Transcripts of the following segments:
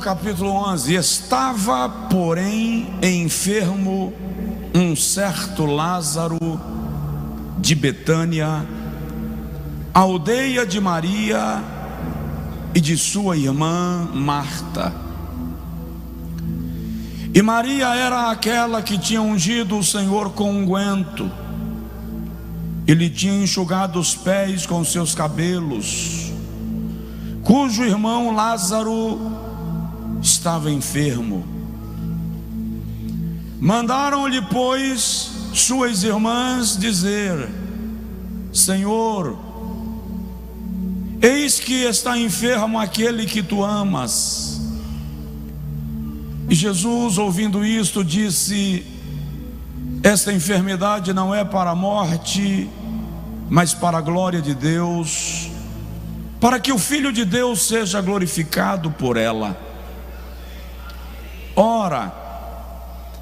capítulo 11. Estava, porém, enfermo um certo Lázaro de Betânia, aldeia de Maria e de sua irmã Marta. E Maria era aquela que tinha ungido o Senhor com unguento, e lhe tinha enxugado os pés com seus cabelos, cujo irmão Lázaro estava enfermo. Mandaram-lhe, pois, suas irmãs dizer: Senhor, eis que está enfermo aquele que tu amas. E Jesus, ouvindo isto, disse: esta enfermidade não é para a morte, mas para a glória de Deus, para que o Filho de Deus seja glorificado por ela. Ora,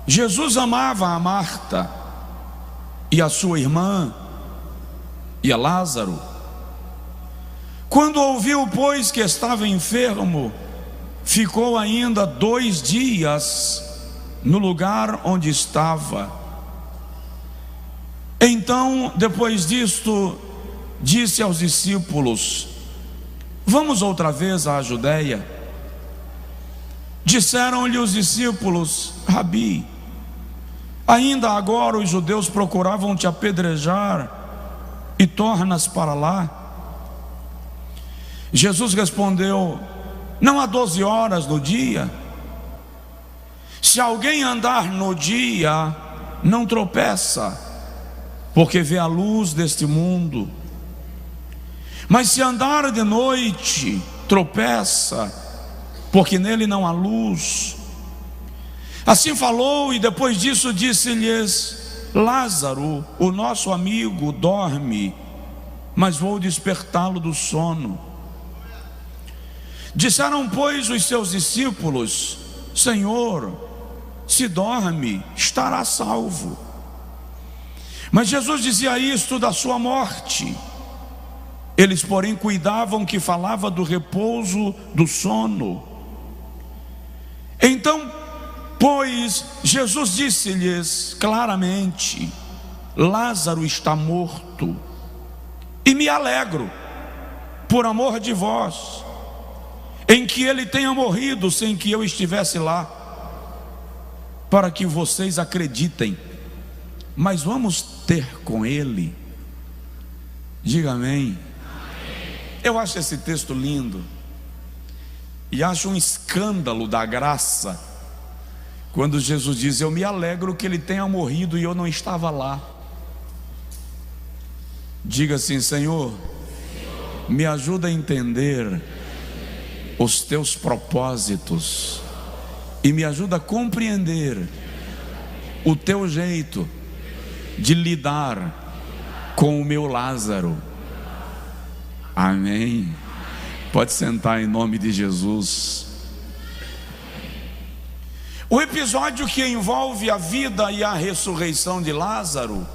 Jesus amava a Marta e a sua irmã e a Lázaro. Quando ouviu, pois, que estava enfermo, ficou ainda 2 dias no lugar onde estava. Então, depois disto, disse aos discípulos: vamos outra vez à Judeia. Disseram-lhe os discípulos: Rabi, ainda agora os judeus procuravam te apedrejar, e tornas para lá? Jesus respondeu: não há 12 horas no dia? Se alguém andar no dia, não tropeça, porque vê a luz deste mundo. Mas se andar de noite, tropeça, porque nele não há luz. Assim falou, e depois disso disse-lhes: Lázaro, o nosso amigo, dorme, mas vou despertá-lo do sono. Disseram, pois, os seus discípulos: Senhor, se dorme, estará salvo. Mas Jesus dizia isto da sua morte. Eles, porém, cuidavam que falava do repouso do sono. Então, pois, Jesus disse-lhes claramente: Lázaro está morto, e me alegro, por amor de vós, em que ele tenha morrido sem que eu estivesse lá, para que vocês acreditem. Mas vamos ter com ele. Diga amém. Eu acho esse texto lindo, e acho um escândalo da graça quando Jesus diz: eu me alegro que ele tenha morrido e eu não estava lá. Diga assim: Senhor, me ajuda a entender os teus propósitos, e me ajuda a compreender o teu jeito de lidar com o meu Lázaro. Amém. Pode sentar em nome de Jesus. O episódio que envolve a vida e a ressurreição de Lázaro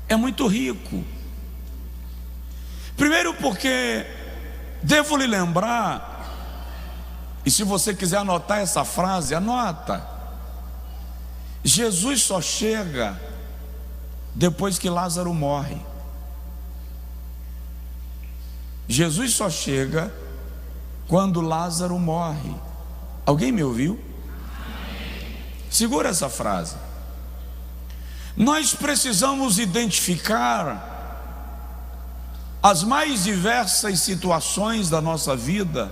é muito rico. Primeiro porque devo lhe lembrar, e se você quiser anotar essa frase, anota: Jesus só chega depois que Lázaro morre. Jesus só chega quando Lázaro morre. Alguém me ouviu? Segura essa frase. Nós precisamos identificar as mais diversas situações da nossa vida,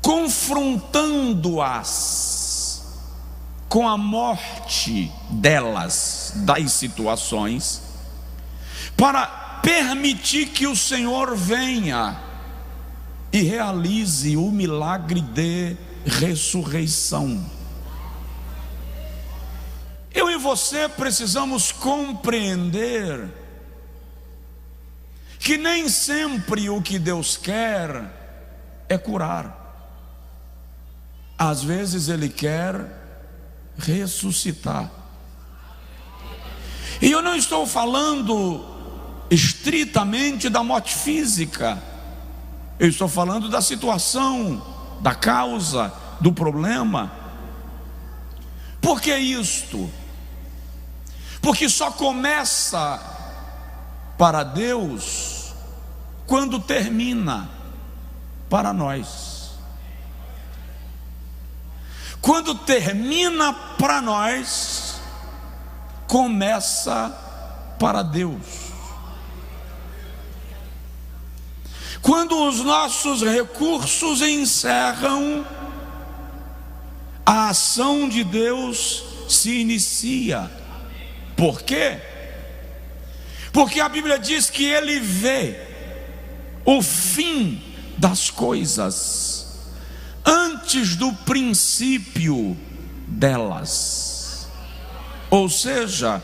confrontando-as com a morte delas, das situações, para permitir que o Senhor venha e realize o milagre de ressurreição. Eu e você precisamos compreender que nem sempre o que Deus quer é curar. Às vezes Ele quer ressuscitar. E eu não estou falando estritamente da morte física. Eu estou falando da situação, da causa, do problema. Por que isto? Porque só começa para Deus quando termina para nós. Quando termina para nós, começa para Deus. Quando os nossos recursos encerram, a ação de Deus se inicia. Por quê? Porque a Bíblia diz que Ele vê o fim das coisas antes do princípio delas. Ou seja,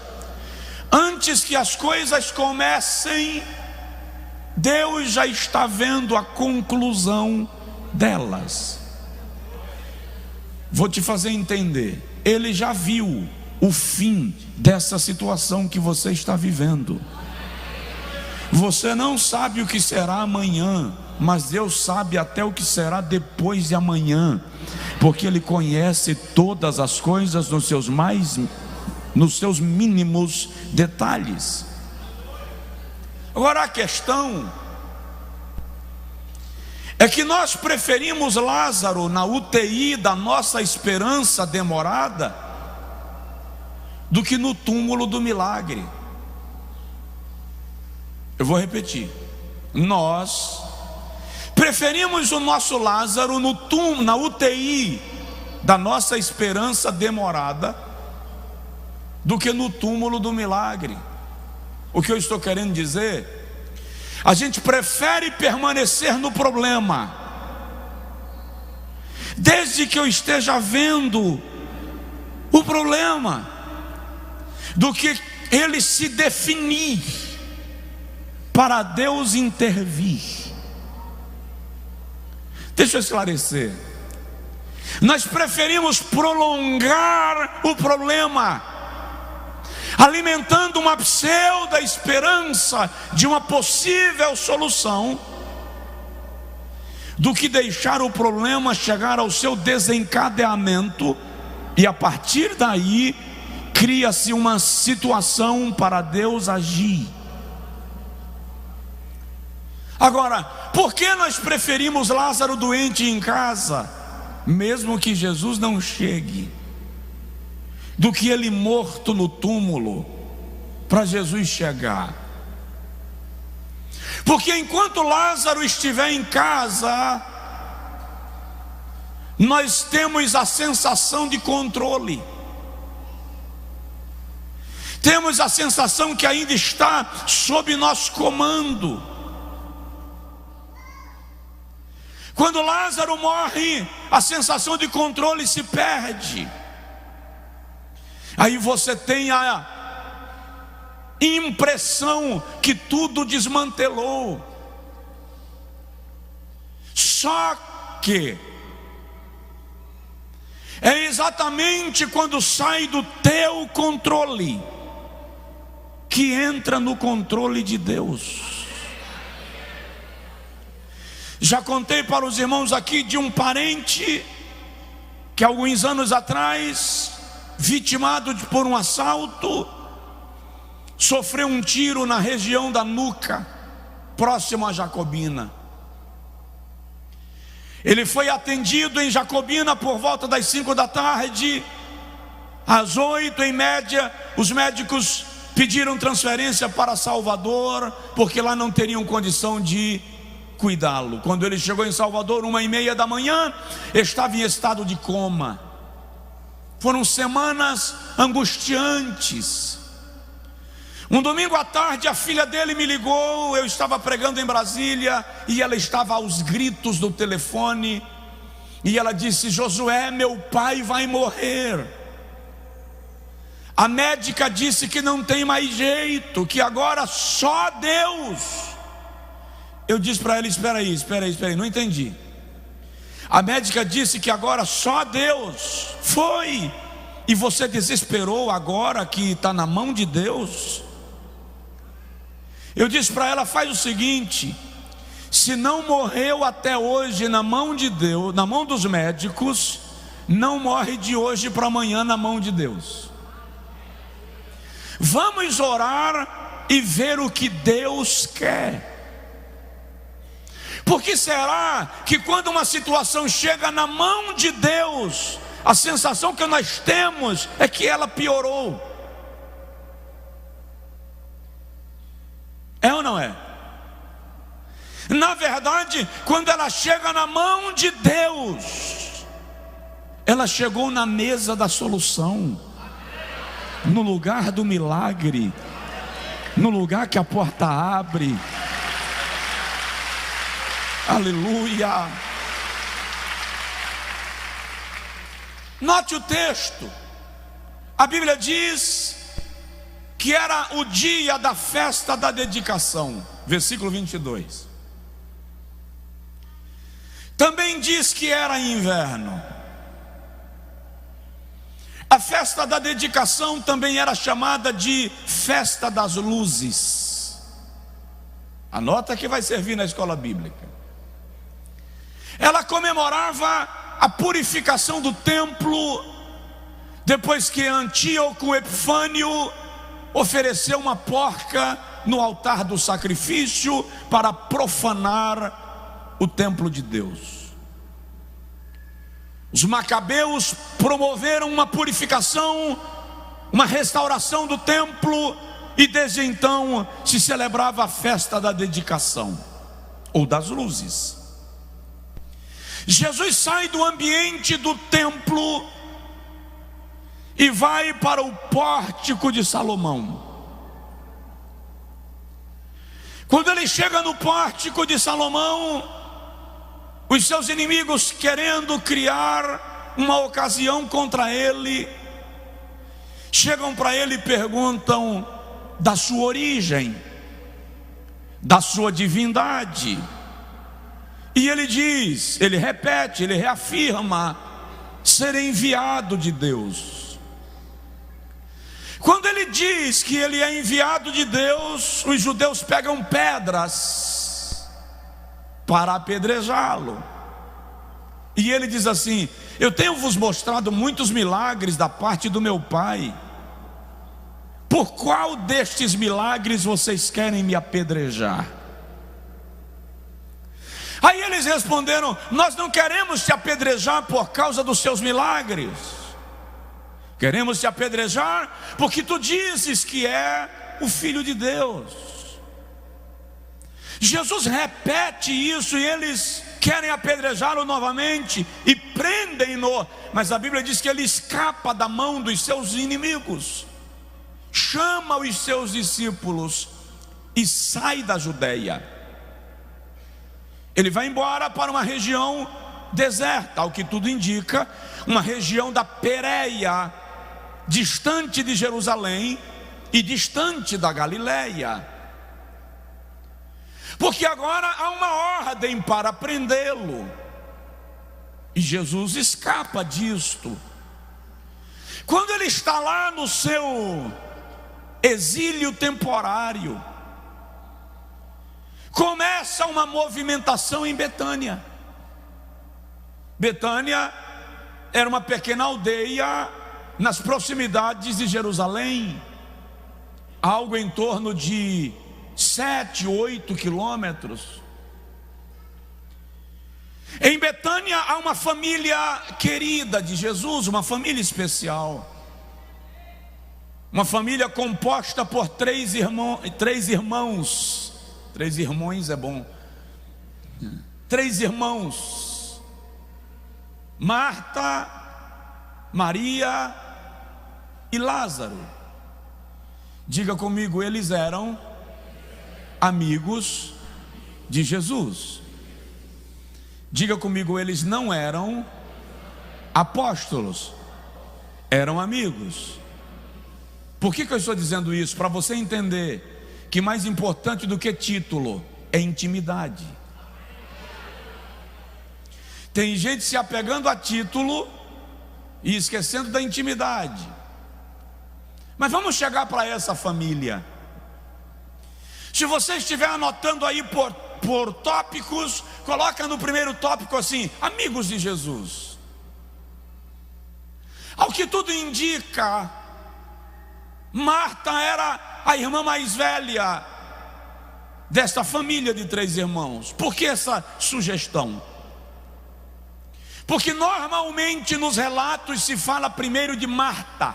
antes que as coisas comecem, Deus já está vendo a conclusão delas. Vou te fazer entender. Ele já viu o fim dessa situação que você está vivendo. Você não sabe o que será amanhã, mas Deus sabe até o que será depois de amanhã, porque Ele conhece todas as coisas nos seus mínimos detalhes. Agora a questão é que nós preferimos Lázaro na UTI da nossa esperança demorada do que no túmulo do milagre. Eu vou repetir. Nós preferimos o nosso Lázaro no túmulo, na UTI da nossa esperança demorada do que no túmulo do milagre. O que eu estou querendo dizer? A gente prefere permanecer no problema, desde que eu esteja vendo o problema, do que ele se definir para Deus intervir. Deixa eu esclarecer. Nós preferimos prolongar o problema, alimentando uma pseudo esperança de uma possível solução, do que deixar o problema chegar ao seu desencadeamento e a partir daí cria-se uma situação para Deus agir. Agora, por que nós preferimos Lázaro doente em casa, mesmo que Jesus não chegue, do que ele morto no túmulo para Jesus chegar? Porque enquanto Lázaro estiver em casa, nós temos a sensação de controle, temos a sensação que ainda está sob nosso comando. Quando Lázaro morre, a sensação de controle se perde. Aí você tem a impressão que tudo desmantelou. Só que é exatamente quando sai do teu controle que entra no controle de Deus. Já contei para os irmãos aqui de um parente que alguns anos atrás, vitimado por um assalto, sofreu um tiro na região da nuca, próximo a Jacobina. Ele foi atendido em Jacobina por volta das 5 da tarde. Às 8 em média, os médicos pediram transferência para Salvador, porque lá não teriam condição de cuidá-lo. Quando ele chegou em Salvador, 1h30 da manhã, estava em estado de coma. Foram semanas angustiantes. Um domingo à tarde, a filha dele me ligou. Eu estava pregando em Brasília e ela estava aos gritos do telefone. E ela disse: Josué, meu pai vai morrer. A médica disse que não tem mais jeito, que agora só Deus. Eu disse para ela: espera aí, não entendi. A médica disse que agora só Deus. Foi. E você desesperou agora que está na mão de Deus? Eu disse para ela: faz o seguinte, se não morreu até hoje na mão de Deus, na mão dos médicos, não morre de hoje para amanhã na mão de Deus. Vamos orar e ver o que Deus quer. Por que será que quando uma situação chega na mão de Deus, a sensação que nós temos é que ela piorou? É ou não é? Na verdade, quando ela chega na mão de Deus, ela chegou na mesa da solução, no lugar do milagre, no lugar que a porta abre. Aleluia. Note o texto. A Bíblia diz que era o dia da festa da dedicação, versículo 22. Também diz que era inverno. A festa da dedicação também era chamada de festa das luzes. Anota que vai servir na escola bíblica. Ela comemorava a purificação do templo, depois que Antíoco Epifânio ofereceu uma porca no altar do sacrifício para profanar o templo de Deus. Os macabeus promoveram uma purificação, uma restauração do templo, e desde então se celebrava a festa da dedicação, ou das luzes. Jesus sai do ambiente do templo e vai para o pórtico de Salomão. Quando ele chega no pórtico de Salomão, os seus inimigos, querendo criar uma ocasião contra ele, chegam para ele e perguntam da sua origem, da sua divindade. E ele diz, ele repete, ele reafirma ser enviado de Deus. Quando ele diz que ele é enviado de Deus, os judeus pegam pedras para apedrejá-lo. E ele diz assim: eu tenho vos mostrado muitos milagres da parte do meu Pai. Por qual destes milagres vocês querem me apedrejar? Aí eles responderam: nós não queremos te apedrejar por causa dos seus milagres. Queremos te apedrejar porque tu dizes que é o Filho de Deus. Jesus repete isso e eles querem apedrejá-lo novamente e prendem-no. Mas a Bíblia diz que ele escapa da mão dos seus inimigos, chama os seus discípulos e sai da Judeia. Ele vai embora para uma região deserta, ao que tudo indica, uma região da Pérea, distante de Jerusalém e distante da Galileia, porque agora há uma ordem para prendê-lo, e Jesus escapa disto. Quando ele está lá no seu exílio temporário, começa uma movimentação em Betânia. Betânia era uma pequena aldeia nas proximidades de Jerusalém, algo em torno de 7, 8 quilômetros. Em Betânia há uma família querida de Jesus, uma família especial, uma família composta por três irmãos, três irmãos é bom, 3 irmãos: Marta, Maria e Lázaro. Diga comigo, eles eram amigos de Jesus. Diga comigo, eles não eram apóstolos, eram amigos. Por que eu estou dizendo isso? Para você entender que mais importante do que título é intimidade. Tem gente se apegando a título e esquecendo da intimidade. Mas vamos chegar para essa família. Se você estiver anotando aí por por tópicos, coloca no primeiro tópico assim: amigos de Jesus. Ao que tudo indica, Marta era a irmã mais velha desta família de 3 irmãos. Por que essa sugestão? Porque normalmente nos relatos se fala primeiro de Marta,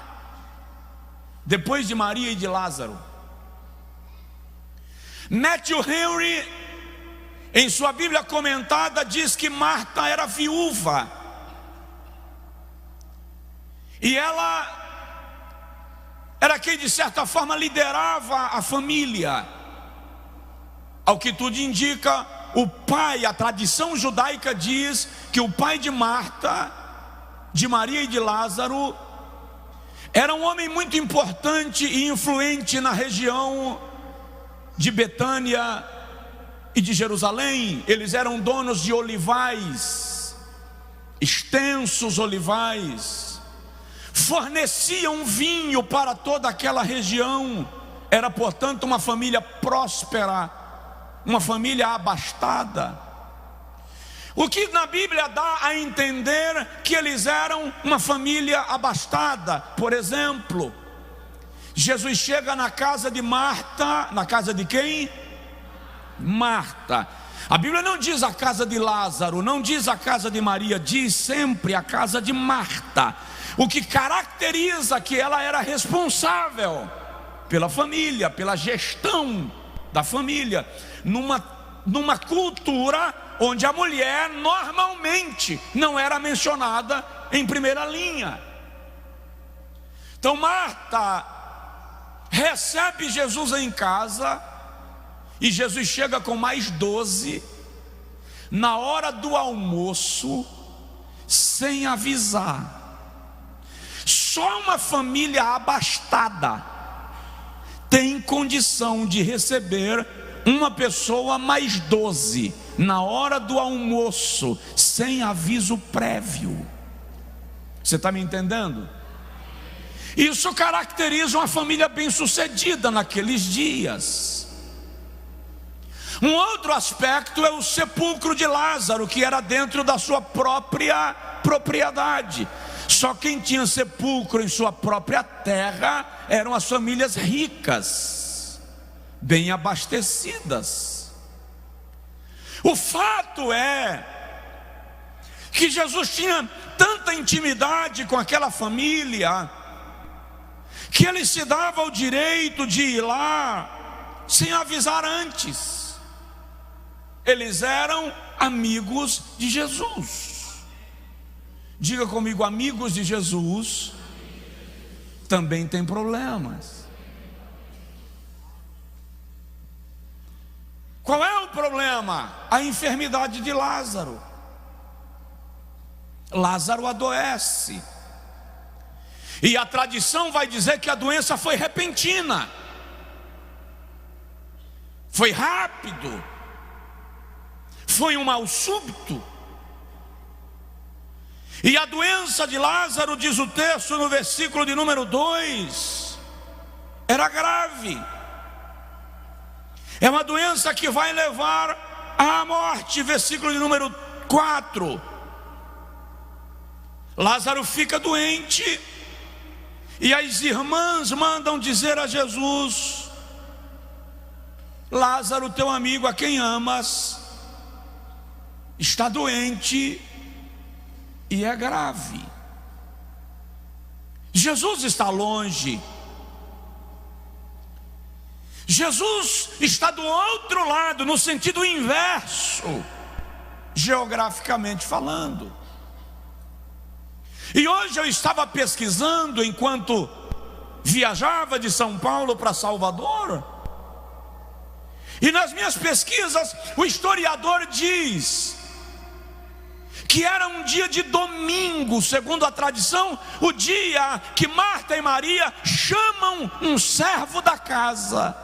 depois de Maria e de Lázaro. Matthew Henry, em sua Bíblia comentada, diz que Marta era viúva, e ela era quem de certa forma liderava a família. Ao que tudo indica, o pai, a tradição judaica diz que o pai de Marta, de Maria e de Lázaro, era um homem muito importante e influente na região de Betânia e de Jerusalém. Eles eram donos de olivais, extensos olivais, forneciam vinho para toda aquela região. Era, portanto, uma família próspera, uma família abastada. O que na Bíblia dá a entender que eles eram uma família abastada. Por exemplo, Jesus chega na casa de Marta. Na casa de quem? Marta. A Bíblia não diz a casa de Lázaro, não diz a casa de Maria, diz sempre a casa de Marta. O que caracteriza que ela era responsável pela família, pela gestão da família, numa cultura onde a mulher normalmente não era mencionada em primeira linha. Então Marta recebe Jesus em casa, e Jesus chega com mais 12 na hora do almoço, sem avisar. Só uma família abastada tem condição de receber uma pessoa mais 12 na hora do almoço, sem aviso prévio. Você está me entendendo? Isso caracteriza uma família bem-sucedida naqueles dias. Um outro aspecto é o sepulcro de Lázaro, que era dentro da sua própria propriedade. Só quem tinha sepulcro em sua própria terra eram as famílias ricas, bem abastecidas. O fato é que Jesus tinha tanta intimidade com aquela família, que ele se dava o direito de ir lá sem avisar antes. Eles eram amigos de Jesus. Diga comigo: amigos de Jesus também tem problemas. Qual é o problema? A enfermidade de Lázaro. Lázaro adoece, e a tradição vai dizer que a doença foi repentina, foi rápido, foi um mal súbito. E a doença de Lázaro, diz o texto no versículo de número 2, era grave. É uma doença que vai levar à morte. Versículo de número 4. Lázaro fica doente, e as irmãs mandam dizer a Jesus: Lázaro, teu amigo, a quem amas, está doente e é grave. Jesus está longe. Jesus está do outro lado, no sentido inverso, geograficamente falando. E hoje eu estava pesquisando enquanto viajava de São Paulo para Salvador, e nas minhas pesquisas o historiador diz que era um dia de domingo, segundo a tradição, o dia que Marta e Maria chamam um servo da casa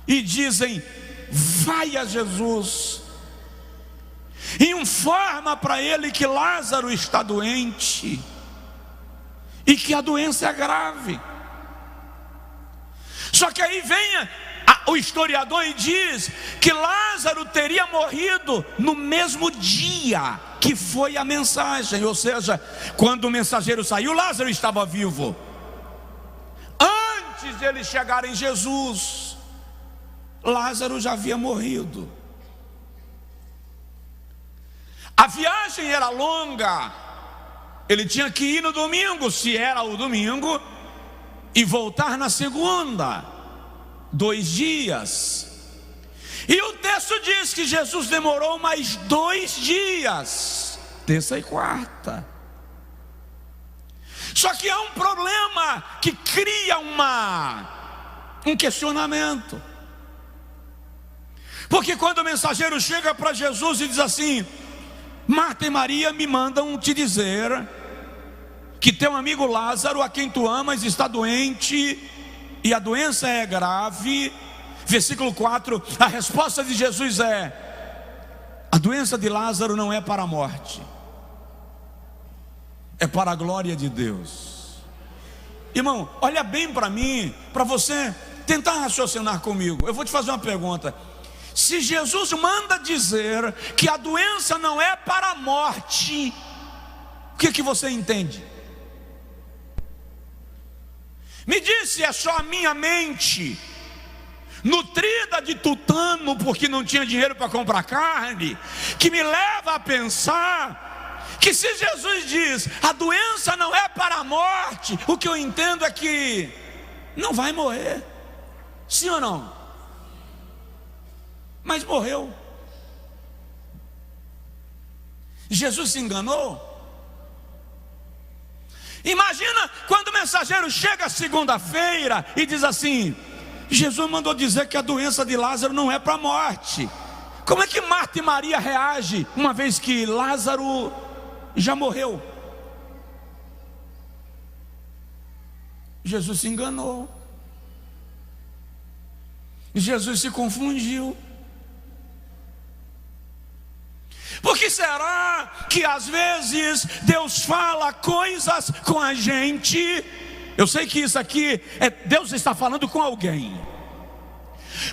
e dizem: vai a Jesus, informa para ele que Lázaro está doente e que a doença é grave. Só que aí vem o historiador diz que Lázaro teria morrido no mesmo dia que foi a mensagem, ou seja, quando o mensageiro saiu, Lázaro estava vivo. Antes de eles chegarem em Jesus, Lázaro já havia morrido. A viagem era longa, ele tinha que ir no domingo, se era o domingo, e voltar na segunda, 2 dias. E o texto diz que Jesus demorou mais 2 dias, terça e quarta. Só que há um problema que cria um questionamento. Porque quando o mensageiro chega para Jesus e diz assim: Marta e Maria me mandam te dizer que teu amigo Lázaro, a quem tu amas, está doente, e a doença é grave. Versículo 4, a resposta de Jesus é: a doença de Lázaro não é para a morte, é para a glória de Deus. Irmão, olha bem para mim, para você tentar raciocinar comigo. Eu vou te fazer uma pergunta. Se Jesus manda dizer que a doença não é para a morte, o que você entende? Me diz se é só a minha mente, nutrida de tutano, porque não tinha dinheiro para comprar carne, que me leva a pensar que se Jesus diz a doença não é para a morte, o que eu entendo é que não vai morrer. Sim ou não? Mas morreu. Jesus se enganou? Imagina quando o mensageiro chega segunda-feira e diz assim: Jesus mandou dizer que a doença de Lázaro não é para a morte. Como é que Marta e Maria reagem, uma vez que Lázaro já morreu? Jesus se enganou. Jesus se confundiu. Por que será que às vezes Deus fala coisas com a gente? Eu sei que isso aqui Deus está falando com alguém.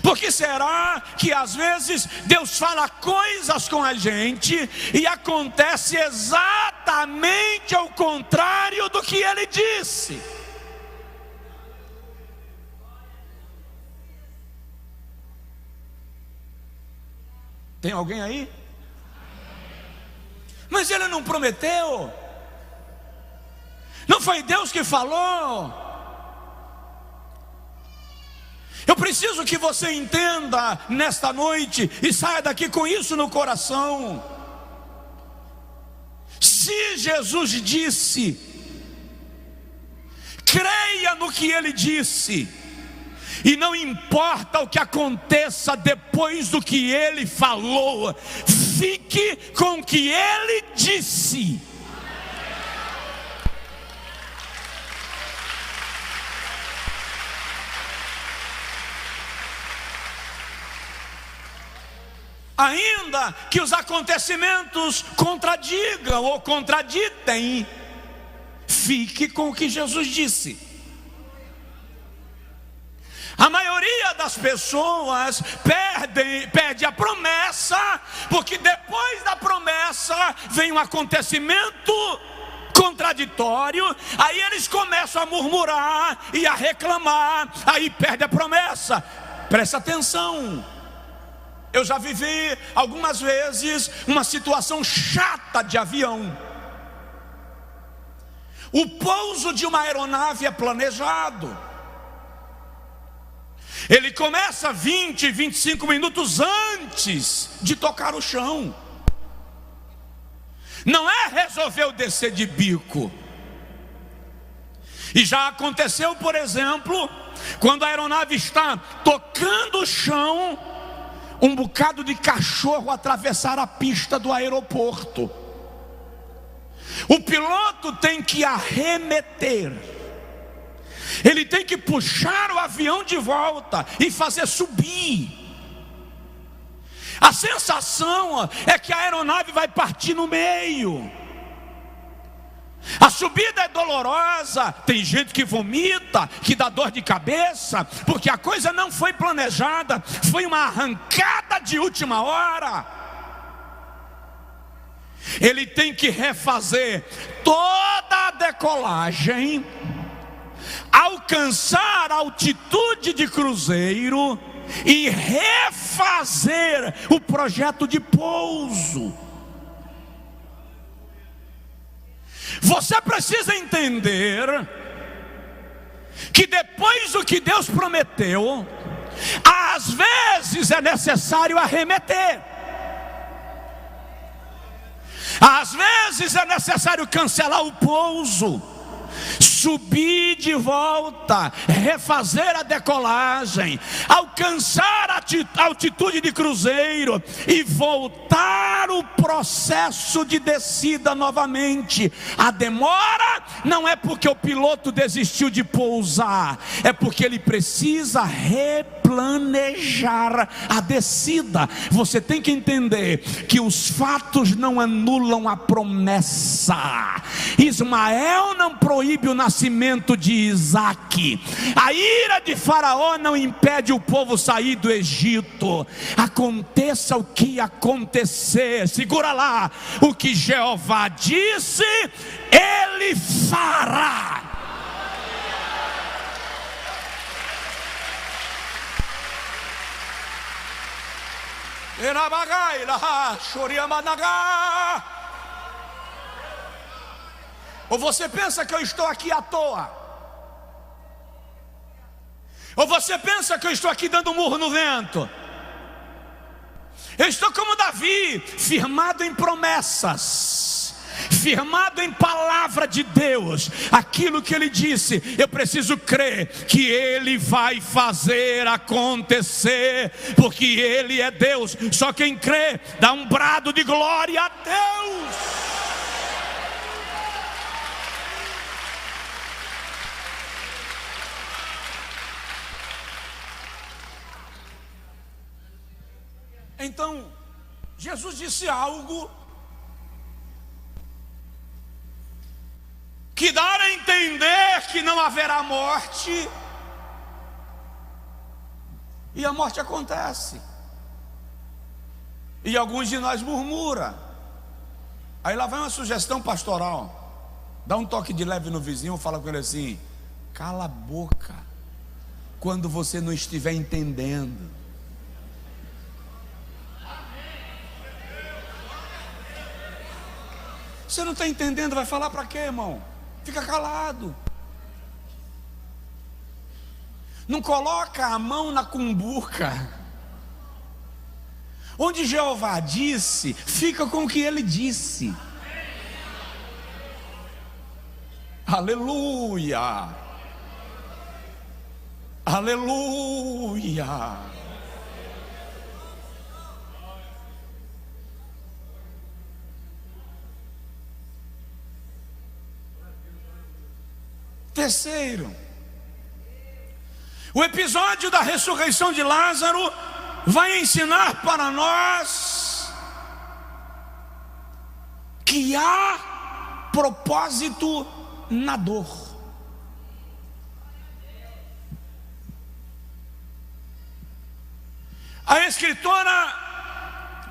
Por que será que às vezes Deus fala coisas com a gente e acontece exatamente ao contrário do que Ele disse? Tem alguém aí? Mas Ele não prometeu? Não foi Deus que falou? Eu preciso que você entenda nesta noite e saia daqui com isso no coração. Se Jesus disse, creia no que Ele disse, e não importa o que aconteça depois do que Ele falou, fique com o que Ele disse. Ainda que os acontecimentos contradigam ou contraditem, fique com o que Jesus disse. A maioria das pessoas perde a promessa, porque depois da promessa vem um acontecimento contraditório, aí eles começam a murmurar e a reclamar, aí perde a promessa. Presta atenção. Eu já vivi algumas vezes uma situação chata de avião. O pouso de uma aeronave é planejado. Ele começa 20, 25 minutos antes de tocar o chão. Não é resolveu descer de bico. E já aconteceu, por exemplo, quando a aeronave está tocando o chão, um bocado de cachorro atravessar a pista do aeroporto. O piloto tem que arremeter. Ele tem que puxar o avião de volta e fazer subir. A sensação é que a aeronave vai partir no meio. A subida é dolorosa, tem gente que vomita, que dá dor de cabeça, porque a coisa não foi planejada, foi uma arrancada de última hora. Ele tem que refazer toda a decolagem, alcançar a altitude de cruzeiro e refazer o projeto de pouso. Você precisa entender que depois do que Deus prometeu, às vezes é necessário arremeter. Às vezes é necessário cancelar o pouso, subir de volta, refazer a decolagem, alcançar a altitude de cruzeiro e voltar o processo de descida novamente. A demora não é porque o piloto desistiu de pousar, é porque ele precisa replanejar a descida. Você tem que entender que os fatos não anulam a promessa. Ismael não proíbe o nascimento de Isaque. A ira de Faraó não impede o povo sair do Egito. Aconteça o que acontecer, segura lá, o que Jeová disse, Ele fará. Ou você pensa que eu estou aqui à toa? Ou você pensa que eu estou aqui dando um murro no vento? Eu estou como Davi, firmado em promessas, firmado em palavra de Deus. Aquilo que ele disse, eu preciso crer que ele vai fazer acontecer, porque ele é Deus. Só quem crê dá um brado de glória a Deus. Então, Jesus disse algo que dá a entender que não haverá morte, e a morte acontece. E alguns de nós murmuram. Aí lá vai uma sugestão pastoral: dá um toque de leve no vizinho, fala com ele assim: cala a boca quando você não estiver entendendo. Você não está entendendo, vai falar para quê, irmão? Fica calado. Não coloca a mão na cumbuca. Onde Jeová disse, fica com o que ele disse. Aleluia. Aleluia. Terceiro, o episódio da ressurreição de Lázaro vai ensinar para nós que há propósito na dor. A escritora,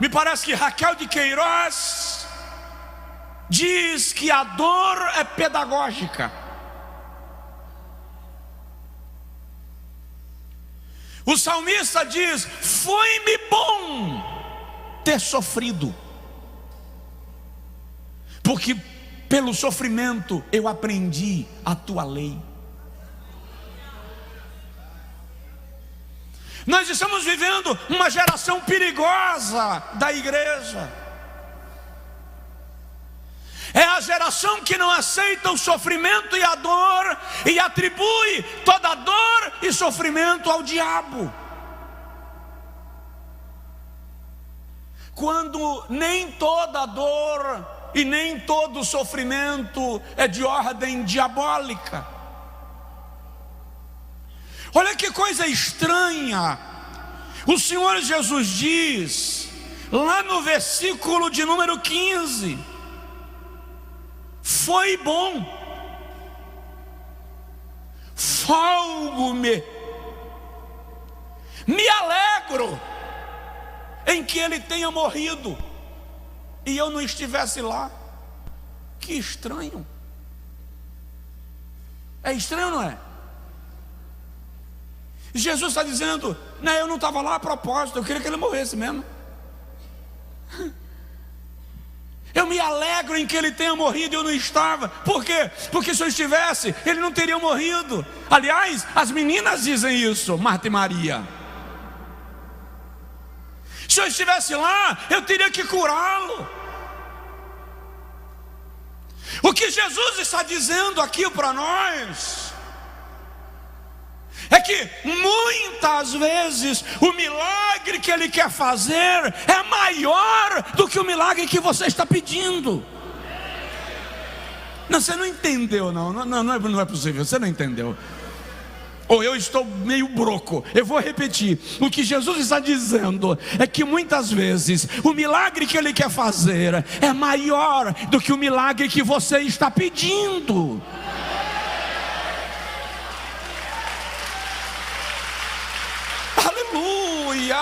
me parece que Raquel de Queiroz, diz que a dor é pedagógica. O salmista diz: foi-me bom ter sofrido, porque pelo sofrimento eu aprendi a tua lei. Nós estamos vivendo uma geração perigosa da igreja. É a geração que não aceita o sofrimento e a dor e atribui toda dor e sofrimento ao diabo, quando nem toda dor e nem todo sofrimento é de ordem diabólica. Olha que coisa estranha. O Senhor Jesus diz lá no versículo de número 15: foi bom. Folgo-me, me alegro em que ele tenha morrido e eu não estivesse lá. Que estranho. É estranho, não é? Jesus está dizendo: não, eu não estava lá a propósito, eu queria que ele morresse mesmo. Eu me alegro em que ele tenha morrido e eu não estava. Por quê? Porque se eu estivesse, ele não teria morrido. Aliás, as meninas dizem isso, Marta e Maria. Se eu estivesse lá, eu teria que curá-lo. O que Jesus está dizendo aqui para nós é que muitas vezes o milagre que ele quer fazer é maior do que o milagre que você está pedindo. Não, você não entendeu, não é possível, você não entendeu. Ou eu estou meio broco. Eu vou repetir. O que Jesus está dizendo é que muitas vezes o milagre que ele quer fazer é maior do que o milagre que você está pedindo. Aleluia!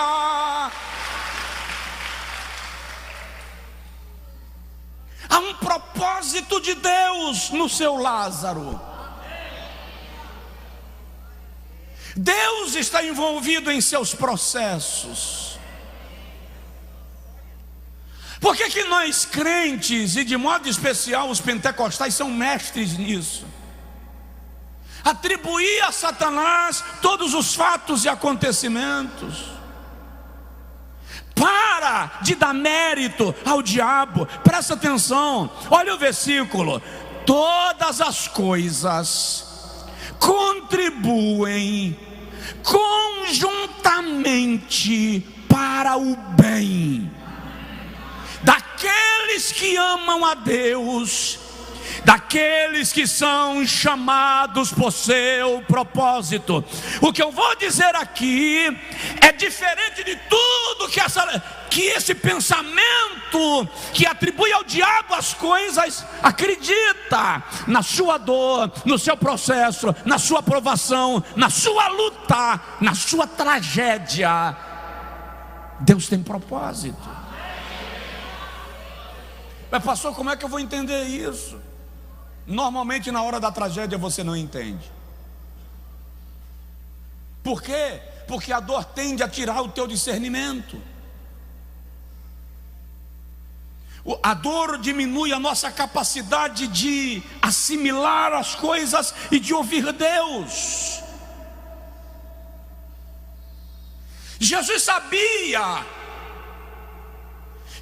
Há um propósito de Deus no seu Lázaro. Deus está envolvido em seus processos. Por que nós crentes, e de modo especial os pentecostais, são mestres nisso? Atribuir a Satanás todos os fatos e acontecimentos. Para de dar mérito ao diabo. Presta atenção, olha o versículo: todas as coisas contribuem conjuntamente para o bem daqueles que amam a Deus, daqueles que são chamados por seu propósito. O que eu vou dizer aqui é diferente de tudo que esse pensamento que atribui ao diabo as coisas acredita. Na sua dor, no seu processo, na sua provação, na sua luta, na sua tragédia, Deus tem propósito. Mas pastor, como é que eu vou entender isso? Normalmente na hora da tragédia você não entende. Por quê? Porque a dor tende a tirar o teu discernimento. A dor diminui a nossa capacidade de assimilar as coisas e de ouvir Deus. Jesus sabia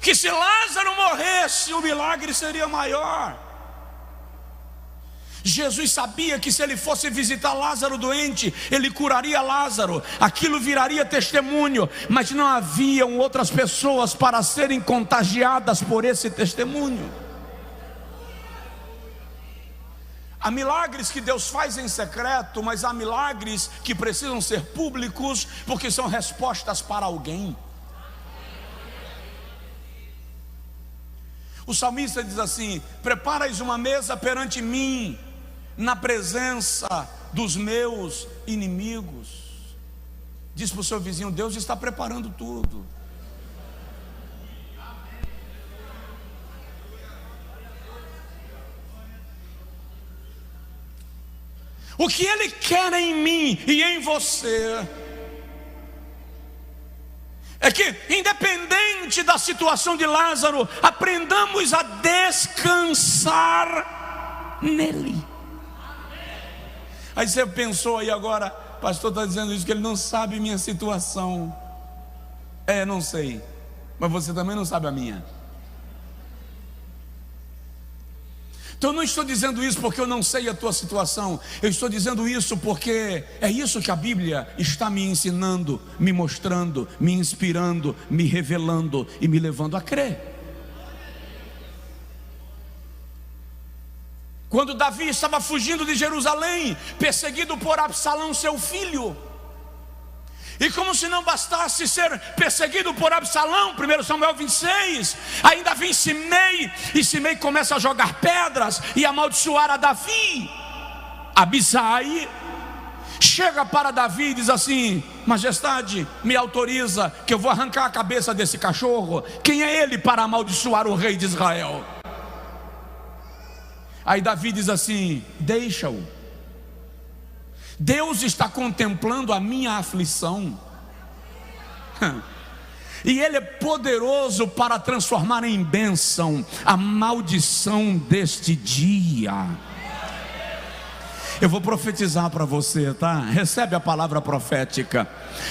que se Lázaro morresse, o milagre seria maior. Jesus sabia que se ele fosse visitar Lázaro doente, ele curaria Lázaro, aquilo viraria testemunho, mas não haviam outras pessoas para serem contagiadas por esse testemunho. Há milagres que Deus faz em secreto, mas há milagres que precisam ser públicos, porque são respostas para alguém. O salmista diz assim: preparais uma mesa perante mim, na presença dos meus inimigos. Diz para o seu vizinho: Deus está preparando tudo. O que Ele quer em mim e em você é que, independente da situação de Lázaro, aprendamos a descansar nele. Aí você pensou aí agora, pastor está dizendo isso, que ele não sabe minha situação. Não sei, mas você também não sabe a minha. Então eu não estou dizendo isso porque eu não sei a tua situação. Eu estou dizendo isso porque é isso que a Bíblia está me ensinando, me mostrando, me inspirando, me revelando e me levando a crer. Quando Davi estava fugindo de Jerusalém, perseguido por Absalão, seu filho, E como se não bastasse ser perseguido por Absalão, 1 Samuel 26, ainda vem Simei, e Simei começa a jogar pedras e amaldiçoar a Davi. Abisai chega para Davi e diz assim: majestade, me autoriza que eu vou arrancar a cabeça desse cachorro. Quem é ele para amaldiçoar o rei de Israel? Aí Davi diz assim: deixa-o, Deus está contemplando a minha aflição, e Ele é poderoso para transformar em bênção a maldição deste dia. Eu vou profetizar para você, tá? Recebe a palavra profética.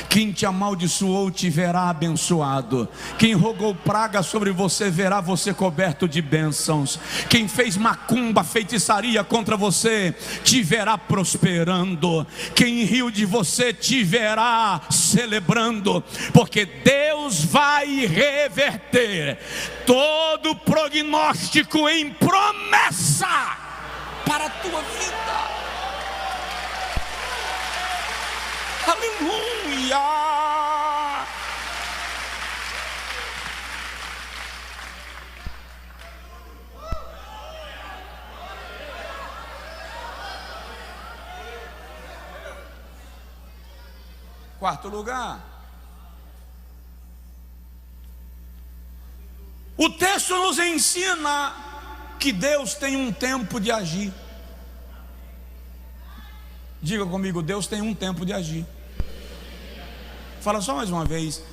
Quem te amaldiçoou te verá abençoado. Quem rogou praga sobre você verá você coberto de bênçãos. Quem fez macumba, feitiçaria contra você te verá prosperando. Quem riu de você te verá celebrando, porque Deus vai reverter todo prognóstico em promessa para a tua vida. Aleluia! Quarto lugar, o texto nos ensina que Deus tem um tempo de agir. Diga comigo: Deus tem um tempo de agir. Fala só mais uma vez: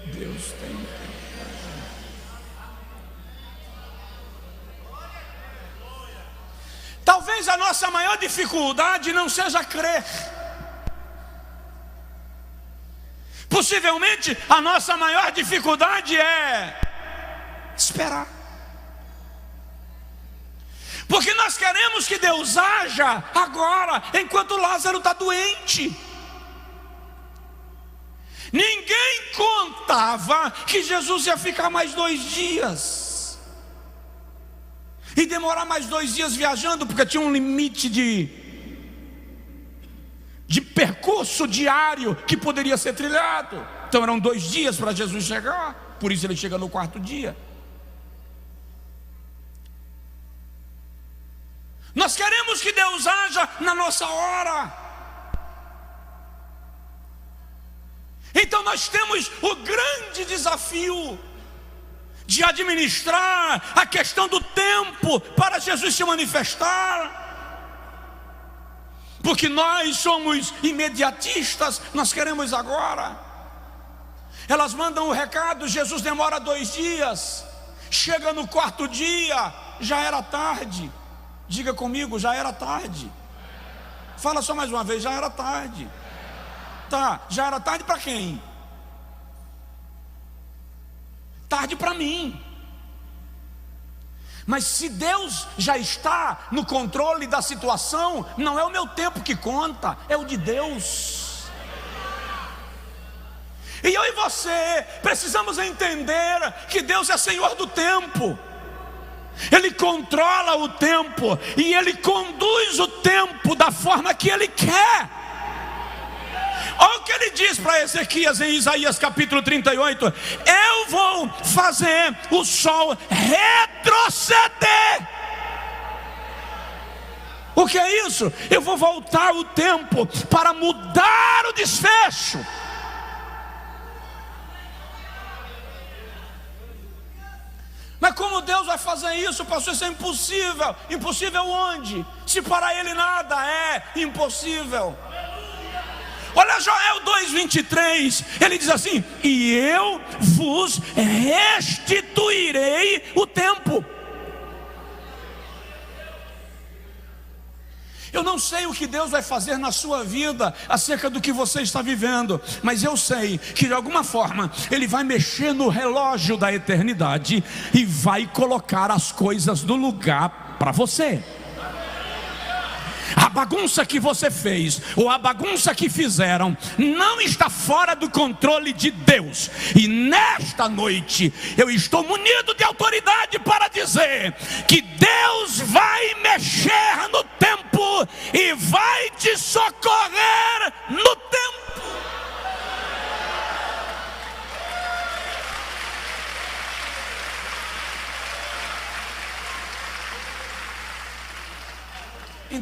Deus tem um tempo de agir. Talvez a nossa maior dificuldade não seja crer. Possivelmente a nossa maior dificuldade é esperar. Porque nós queremos que Deus haja agora, enquanto Lázaro está doente. Ninguém contava que Jesus ia ficar mais 2 dias e demorar mais 2 dias viajando, porque tinha um limite de percurso diário que poderia ser trilhado. Então eram 2 dias para Jesus chegar. Por isso ele chega no 4º dia. Nós queremos que Deus haja na nossa hora. Então nós temos o grande desafio de administrar a questão do tempo para Jesus se manifestar. Porque nós somos imediatistas, nós queremos agora. Elas mandam o recado, Jesus demora 2 dias, chega no 4º dia, já era tarde. Diga comigo: já era tarde. Fala só mais uma vez: já era tarde. Tá, já era tarde para quem? Tarde para mim. Mas se Deus já está no controle da situação, não é o meu tempo que conta, é o de Deus. E eu e você precisamos entender que Deus é Senhor do tempo. Ele controla o tempo e Ele conduz o tempo da forma que Ele quer. Olha o que Ele diz para Ezequias em Isaías capítulo 38: eu vou fazer o sol retroceder. O que é isso? Eu vou voltar o tempo para mudar o desfecho. Mas como Deus vai fazer isso, pastor? Isso é impossível. Impossível onde? Se para Ele nada é impossível. Olha Joel 2:23, ele diz assim: e eu vos restituirei o tempo. Eu não sei o que Deus vai fazer na sua vida acerca do que você está vivendo, mas eu sei que de alguma forma Ele vai mexer no relógio da eternidade e vai colocar as coisas no lugar para você. A bagunça que você fez, ou a bagunça que fizeram, não está fora do controle de Deus. E nesta noite eu estou munido de autoridade para dizer que Deus vai mexer no tempo e vai te socorrer no tempo.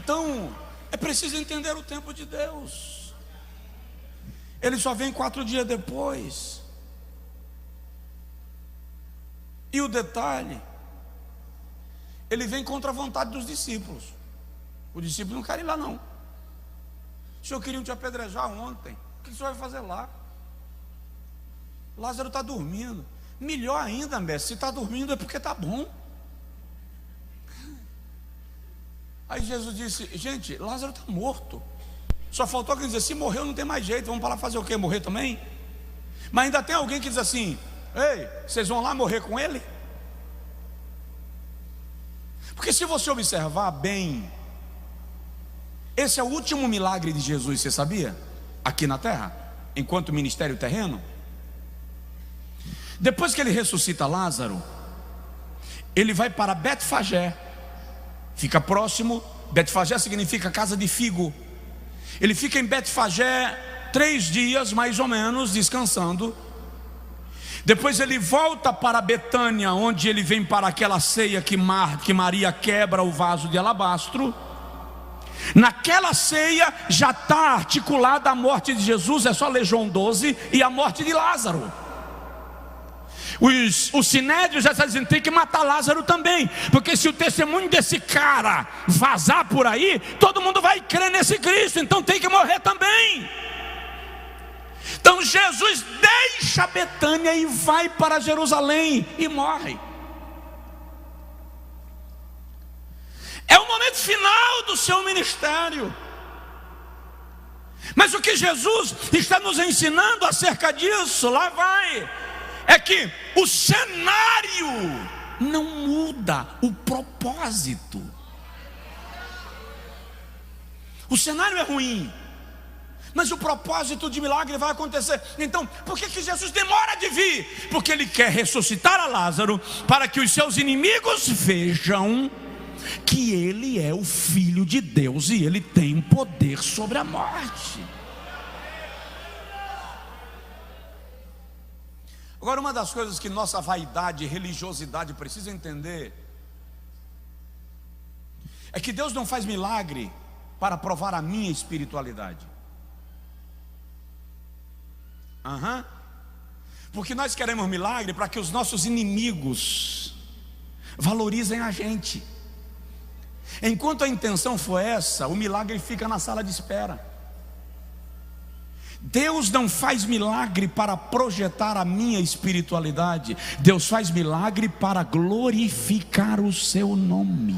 Então, é preciso entender o tempo de Deus. Ele só vem 4 dias depois. E o detalhe, ele vem contra a vontade dos discípulos. Os discípulos não querem ir lá não. O senhor queria te apedrejar ontem. O que o senhor vai fazer lá? Lázaro está dormindo. Melhor ainda, mestre, se está dormindo é porque está bom. Aí Jesus disse: gente, Lázaro está morto. Só faltou alguém dizer: se morreu não tem mais jeito, vamos para lá fazer o quê? Morrer também? Mas ainda tem alguém que diz assim: ei, vocês vão lá morrer com ele? Porque se você observar bem, esse é o último milagre de Jesus, você sabia? Aqui na terra, enquanto ministério terreno. Depois que ele ressuscita Lázaro, ele vai para Betfagé. Fica próximo. Betfagé significa casa de figo. Ele fica em Betfagé 3 dias mais ou menos, descansando. Depois ele volta para Betânia, onde ele vem para aquela ceia que Maria quebra o vaso de alabastro. Naquela ceia já está articulada a morte de Jesus, é só ler João 12, e a morte de Lázaro. Os sinédrios já estão dizendo: tem que matar Lázaro também, porque se o testemunho desse cara vazar por aí, todo mundo vai crer nesse Cristo, então tem que morrer também. Então Jesus deixa Betânia e vai para Jerusalém e morre. É o momento final do seu ministério. Mas o que Jesus está nos ensinando acerca disso, lá vai, é que o cenário não muda o propósito. O cenário é ruim, mas o propósito de milagre vai acontecer. Então, por que Jesus demora de vir? Porque ele quer ressuscitar a Lázaro, para que os seus inimigos vejam que ele é o Filho de Deus e ele tem poder sobre a morte. Agora, uma das coisas que nossa vaidade e religiosidade precisa entender é que Deus não faz milagre para provar a minha espiritualidade. Porque nós queremos milagre para que os nossos inimigos valorizem a gente. Enquanto a intenção for essa, o milagre fica na sala de espera. Deus não faz milagre para projetar a minha espiritualidade. Deus faz milagre para glorificar o seu nome.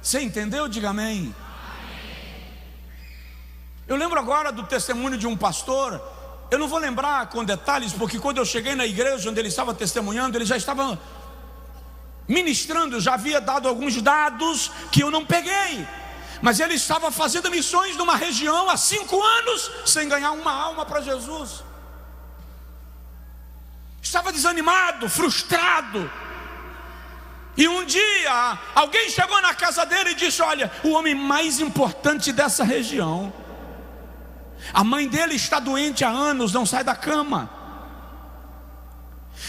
Você entendeu? Diga amém. Eu lembro agora do testemunho de um pastor. Eu não vou lembrar com detalhes, porque quando eu cheguei na igreja onde ele estava testemunhando, ele já estava ministrando, já havia dado alguns dados que eu não peguei. Mas ele estava fazendo missões numa região há 5 anos, sem ganhar uma alma para Jesus. Estava desanimado, frustrado. E um dia, alguém chegou na casa dele e disse: olha, o homem mais importante dessa região, a mãe dele está doente há anos, não sai da cama.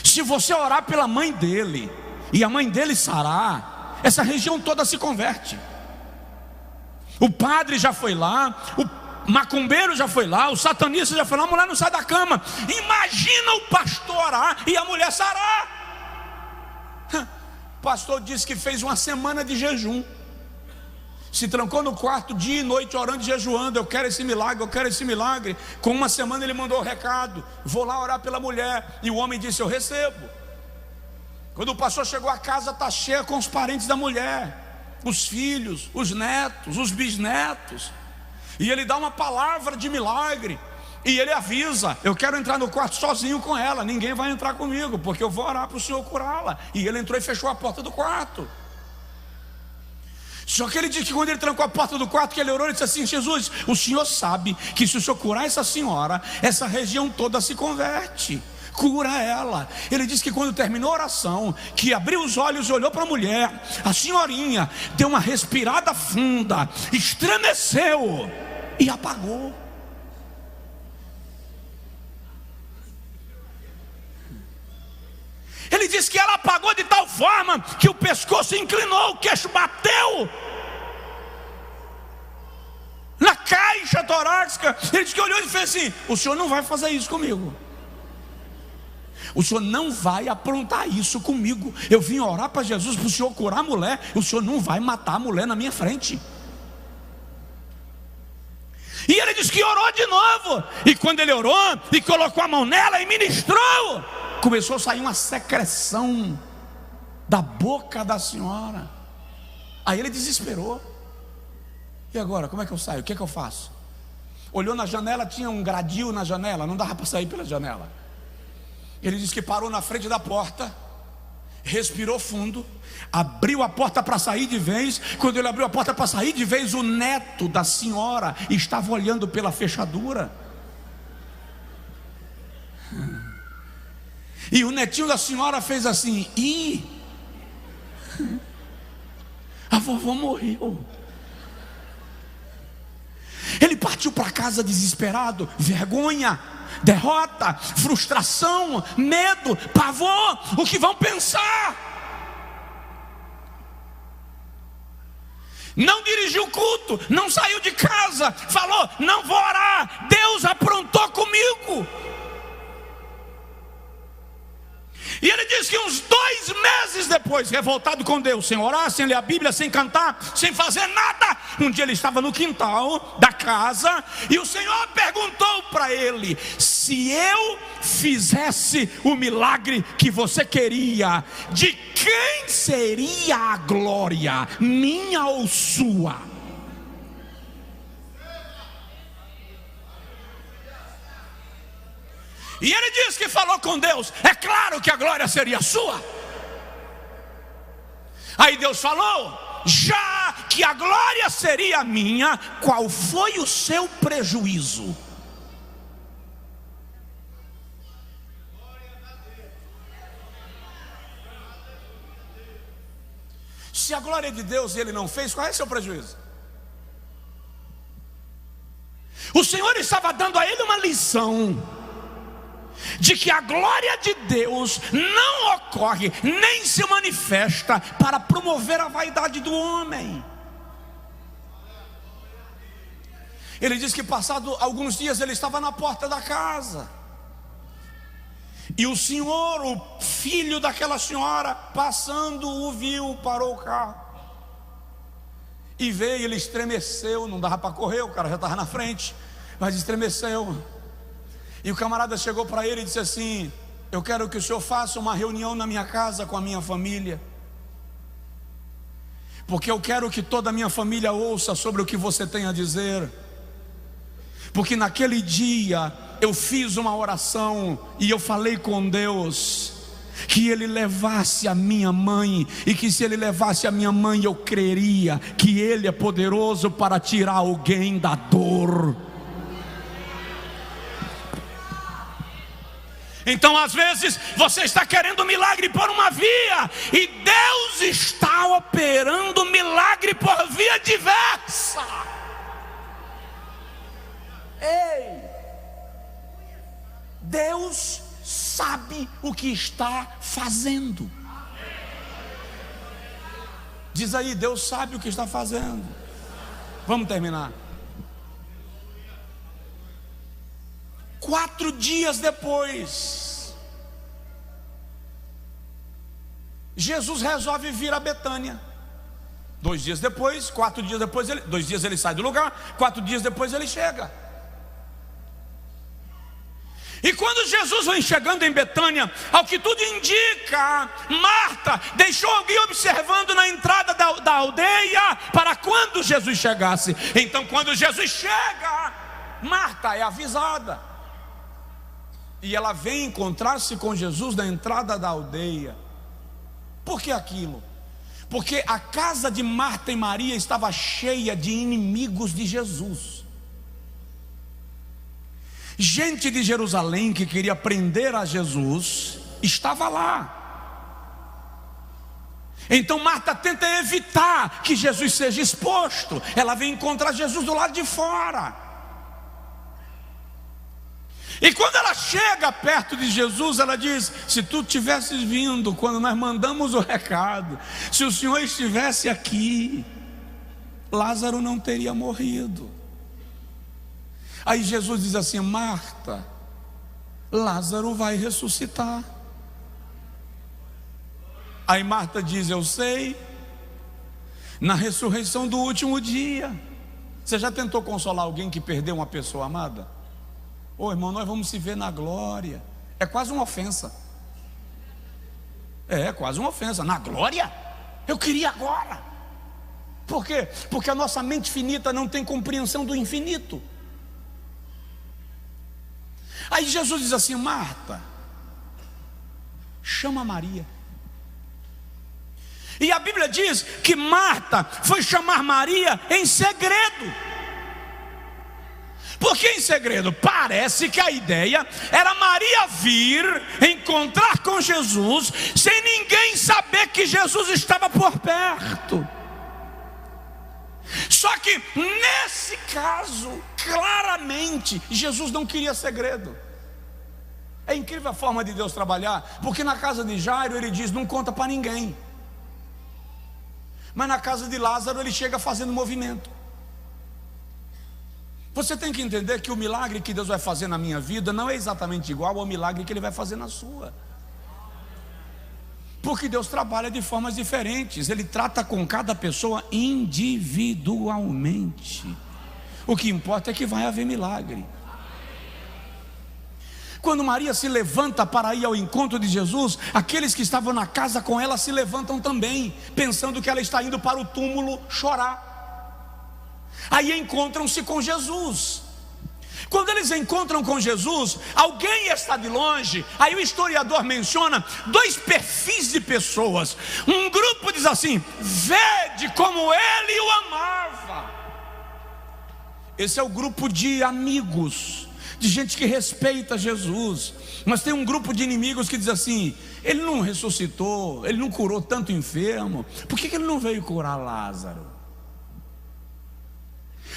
Se você orar pela mãe dele, e a mãe dele sarar, essa região toda se converte. O padre já foi lá, o macumbeiro já foi lá, o satanista já foi lá, a mulher não sai da cama. Imagina o pastor orar e a mulher sarar. O pastor disse que fez uma semana de jejum, se trancou no quarto dia e noite orando e jejuando: eu quero esse milagre, eu quero esse milagre. Com uma semana ele mandou o recado: vou lá orar pela mulher. E o homem disse: eu recebo. Quando o pastor chegou a casa, está cheia com os parentes da mulher, os filhos, os netos, os bisnetos. E ele dá uma palavra de milagre. E ele avisa: eu quero entrar no quarto sozinho com ela, ninguém vai entrar comigo, porque eu vou orar para o Senhor curá-la. E ele entrou e fechou a porta do quarto. Só que ele disse que quando ele trancou a porta do quarto, que ele orou, ele disse assim: Jesus, o Senhor sabe que se o Senhor curar essa senhora, essa região toda se converte. Cura ela. Ele disse que quando terminou a oração, que abriu os olhos e olhou para a mulher, a senhorinha deu uma respirada funda, estremeceu e apagou. Ele diz que ela apagou de tal forma que o pescoço inclinou, o queixo bateu na caixa torácica. Ele disse que olhou e fez assim: o senhor não vai fazer isso comigo. O senhor não vai aprontar isso comigo. Eu vim orar para Jesus para o senhor curar a mulher. O senhor não vai matar a mulher na minha frente. E ele disse que orou de novo. E quando ele orou e colocou a mão nela e ministrou, começou a sair uma secreção da boca da senhora. Aí ele desesperou. E agora, como é que eu saio? O que é que eu faço? Olhou na janela, tinha um gradil na janela, não dava para sair pela janela. Ele disse que parou na frente da porta, respirou fundo, abriu a porta para sair de vez. Quando ele abriu a porta para sair de vez, o neto da senhora estava olhando pela fechadura. E o netinho da senhora fez assim: ih, a vovó morreu. Ele partiu para casa desesperado, vergonha, derrota, frustração, medo, pavor. O que vão pensar? Não dirigiu o culto, não saiu de casa, falou: não vou orar, Deus aprontou comigo. E ele disse que uns 2 meses depois, revoltado com Deus, sem orar, sem ler a Bíblia, sem cantar, sem fazer nada, um dia ele estava no quintal da casa e o Senhor perguntou para ele: se eu fizesse o milagre que você queria, de quem seria a glória, minha ou sua? E ele disse que falou com Deus: é claro que a glória seria sua. Aí Deus falou: já que a glória seria minha, qual foi o seu prejuízo? Se a glória é de Deus e ele não fez, qual é o seu prejuízo? O Senhor estava dando a ele uma lição de que a glória de Deus não ocorre nem se manifesta para promover a vaidade do homem. Ele diz que passado alguns dias ele estava na porta da casa e o senhor, o filho daquela senhora, passando, o viu, parou o carro e veio. Ele estremeceu, não dava para correr, o cara já estava na frente, mas estremeceu. E o camarada chegou para ele e disse assim: eu quero que o senhor faça uma reunião na minha casa com a minha família, porque eu quero que toda a minha família ouça sobre o que você tem a dizer. Porque naquele dia eu fiz uma oração e eu falei com Deus que Ele levasse a minha mãe, e que se Ele levasse a minha mãe, eu creria que Ele é poderoso para tirar alguém da dor. Então às vezes você está querendo um milagre por uma via, e Deus está operando um milagre por via diversa. Ei, Deus sabe o que está fazendo. Diz aí: Deus sabe o que está fazendo. Vamos terminar. 4 dias depois, Jesus resolve vir a Betânia. 2 dias depois, 4 dias depois, 2 dias ele sai do lugar, 4 dias depois ele chega. E quando Jesus vem chegando em Betânia, ao que tudo indica, Marta deixou alguém observando na entrada da aldeia para quando Jesus chegasse. Então quando Jesus chega, Marta é avisada e ela vem encontrar-se com Jesus na entrada da aldeia. Por que aquilo? Porque a casa de Marta e Maria estava cheia de inimigos de Jesus. Gente de Jerusalém que queria prender a Jesus estava lá. Então Marta tenta evitar que Jesus seja exposto. Ela vem encontrar Jesus do lado de fora. E quando ela chega perto de Jesus, ela diz: se tu tivesses vindo quando nós mandamos o recado, se o Senhor estivesse aqui, Lázaro não teria morrido. Aí Jesus diz assim: Marta, Lázaro vai ressuscitar. Aí Marta diz: eu sei, na ressurreição do último dia. Você já tentou consolar alguém que perdeu uma pessoa amada? Ô irmão, nós vamos se ver na glória. É quase uma ofensa. É quase uma ofensa. Na glória? Eu queria agora. Por quê? Porque a nossa mente finita não tem compreensão do infinito. Aí Jesus diz assim: Marta, chama Maria. E a Bíblia diz que Marta foi chamar Maria em segredo. Por que em segredo? Parece que a ideia era Maria vir encontrar com Jesus sem ninguém saber que Jesus estava por perto. Só que nesse caso, claramente, Jesus não queria segredo. É incrível a forma de Deus trabalhar, porque na casa de Jairo ele diz: não conta para ninguém. Mas na casa de Lázaro ele chega fazendo movimento. Você tem que entender que o milagre que Deus vai fazer na minha vida não é exatamente igual ao milagre que Ele vai fazer na sua. Porque Deus trabalha de formas diferentes. Ele trata com cada pessoa individualmente. O que importa é que vai haver milagre. Quando Maria se levanta para ir ao encontro de Jesus, aqueles que estavam na casa com ela se levantam também, pensando que ela está indo para o túmulo chorar. Aí encontram-se com Jesus. Quando eles encontram com Jesus, alguém está de longe. Aí o historiador menciona dois perfis de pessoas. Um grupo diz assim: vede como ele o amava. Esse é o grupo de amigos, de gente que respeita Jesus. Mas tem um grupo de inimigos que diz assim: ele não ressuscitou, ele não curou tanto enfermo, por que ele não veio curar Lázaro?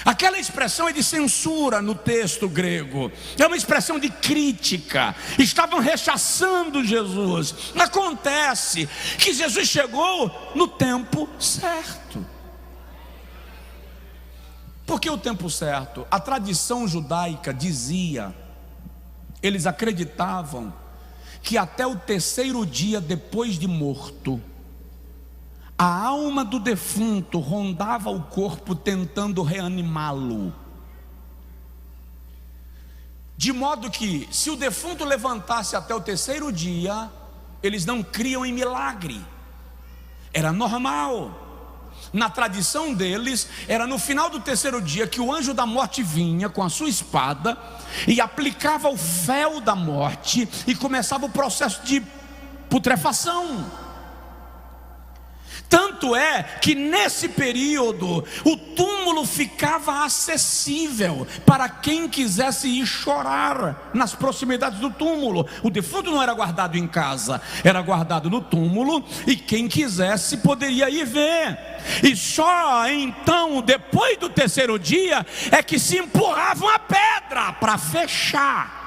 Aquela expressão é de censura no texto grego, é uma expressão de crítica. Estavam rechaçando Jesus. Acontece que Jesus chegou no tempo certo. Por que o tempo certo? A tradição judaica dizia, eles acreditavam que até o terceiro dia depois de morto, a alma do defunto rondava o corpo tentando reanimá-lo. De modo que, se o defunto levantasse até o terceiro dia, eles não criam em milagre. Era normal. Na tradição deles, era no final do terceiro dia que o anjo da morte vinha com a sua espada e aplicava o fel da morte e começava o processo de putrefação. Tanto é que nesse período o túmulo ficava acessível para quem quisesse ir chorar nas proximidades do túmulo. O defunto não era guardado em casa, era guardado no túmulo, e quem quisesse poderia ir ver. E só então, depois do terceiro dia, é que se empurrava uma pedra para fechar.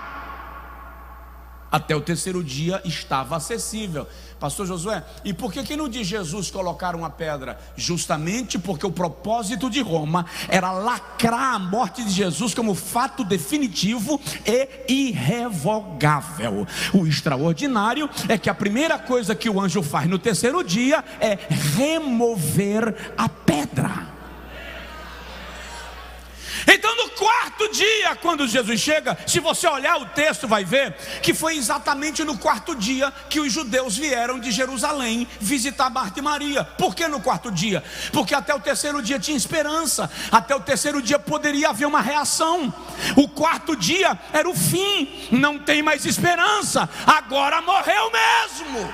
Até o terceiro dia estava acessível. Pastor Josué, e por que não diz Jesus colocar uma pedra? Justamente porque o propósito de Roma era lacrar a morte de Jesus como fato definitivo e irrevogável. O extraordinário é que a primeira coisa que o anjo faz no terceiro dia é remover a pedra. Então no quarto dia, quando Jesus chega, se você olhar o texto vai ver que foi exatamente no quarto dia que os judeus vieram de Jerusalém visitar Marta e Maria. Por que no quarto dia? Porque até o terceiro dia tinha esperança, até o terceiro dia poderia haver uma reação. O quarto dia era o fim, não tem mais esperança, agora morreu mesmo.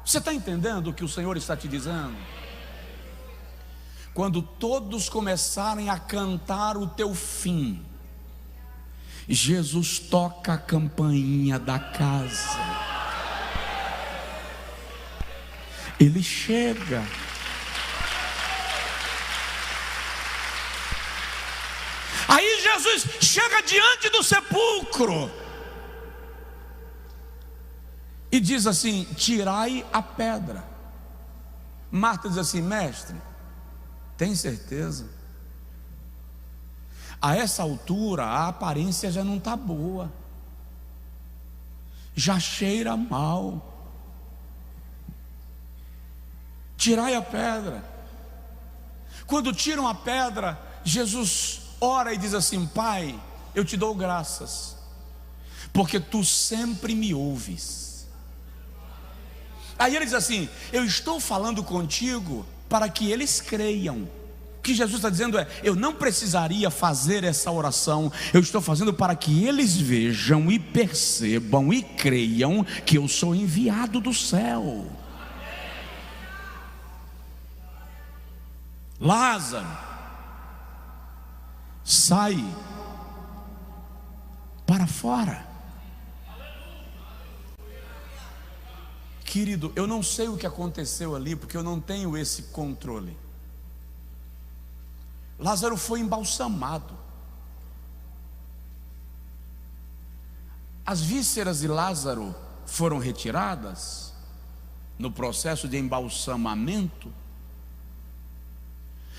Você está entendendo o que o Senhor está te dizendo? Quando todos começarem a cantar o teu fim, Jesus toca a campainha da casa. Ele chega. Aí Jesus chega diante do sepulcro e diz assim: tirai a pedra. Marta diz assim: mestre, tem certeza? A essa altura a aparência já não está boa, já cheira mal. Tirai a pedra. Quando tiram a pedra, Jesus ora e diz assim: Pai, eu te dou graças, porque tu sempre me ouves. Aí ele diz assim: eu estou falando contigo para que eles creiam. O que Jesus está dizendo é: eu não precisaria fazer essa oração, eu estou fazendo para que eles vejam e percebam e creiam que eu sou enviado do céu. Lázaro, sai para fora. Querido, eu não sei o que aconteceu ali, porque eu não tenho esse controle. Lázaro foi embalsamado. As vísceras de Lázaro foram retiradas no processo de embalsamamento.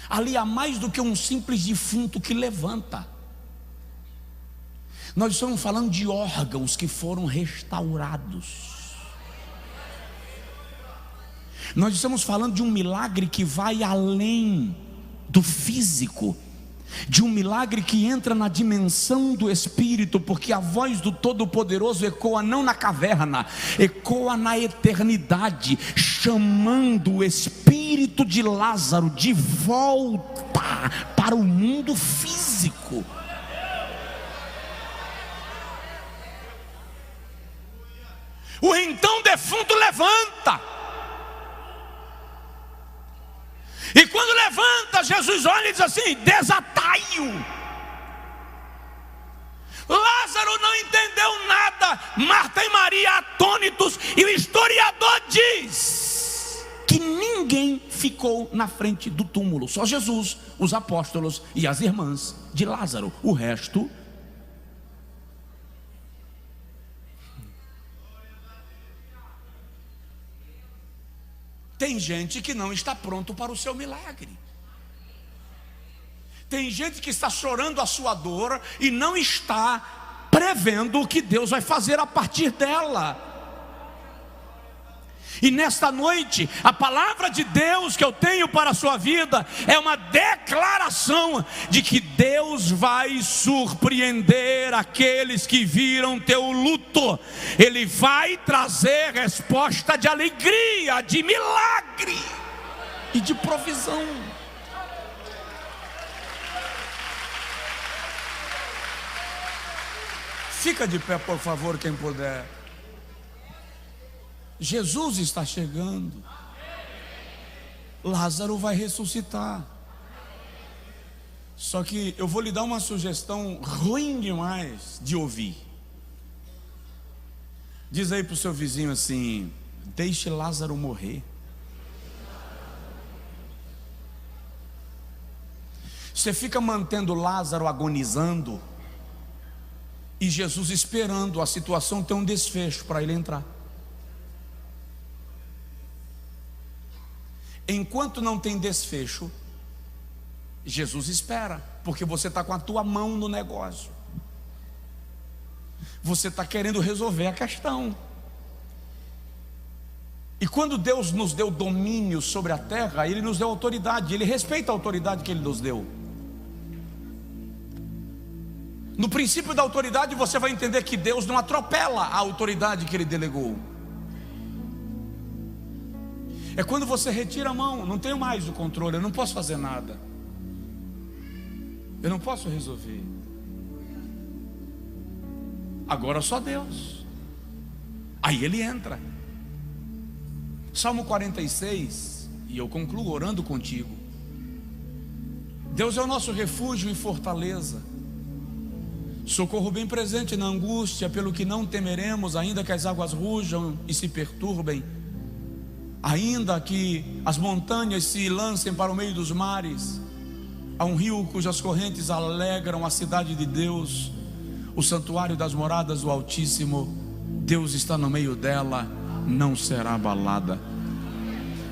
Ali há mais do que um simples defunto que levanta. Nós estamos falando de órgãos que foram restaurados. Nós estamos falando de um milagre que vai além do físico, de um milagre que entra na dimensão do Espírito, porque a voz do Todo-Poderoso ecoa não na caverna, ecoa na eternidade, chamando o espírito de Lázaro de volta para o mundo físico. O então defunto levanta. E quando levanta, Jesus olha e diz assim: desatai-o. Lázaro não entendeu nada. Marta e Maria atônitos. E o historiador diz que ninguém ficou na frente do túmulo, só Jesus, os apóstolos e as irmãs de Lázaro. O resto... Tem gente que não está pronto para o seu milagre. Tem gente que está chorando a sua dor e não está prevendo o que Deus vai fazer a partir dela. E nesta noite, a palavra de Deus que eu tenho para a sua vida é uma declaração de que Deus vai surpreender aqueles que viram teu luto. Ele vai trazer resposta de alegria, de milagre e de provisão. Fica de pé, por favor, quem puder. Jesus está chegando. Lázaro vai ressuscitar. Só que eu vou lhe dar uma sugestão ruim demais de ouvir. Diz aí para o seu vizinho assim: deixe Lázaro morrer. Você fica mantendo Lázaro agonizando e Jesus esperando a situação ter um desfecho para ele entrar. Enquanto não tem desfecho, Jesus espera, porque você está com a tua mão no negócio. Você está querendo resolver a questão. E quando Deus nos deu domínio sobre a terra, Ele nos deu autoridade. Ele respeita a autoridade que Ele nos deu. No princípio da autoridade, você vai entender que Deus não atropela a autoridade que Ele delegou. É quando você retira a mão: não tenho mais o controle, eu não posso fazer nada, eu não posso resolver. Agora só Deus. Aí Ele entra. Salmo 46, e eu concluo orando contigo. Deus é o nosso refúgio e fortaleza, socorro bem presente na angústia, pelo que não temeremos, ainda que as águas rujam e se perturbem, ainda que as montanhas se lancem para o meio dos mares, Há um rio cujas correntes alegram a cidade de Deus, o santuário das moradas do Altíssimo. Deus está no meio dela, não será abalada.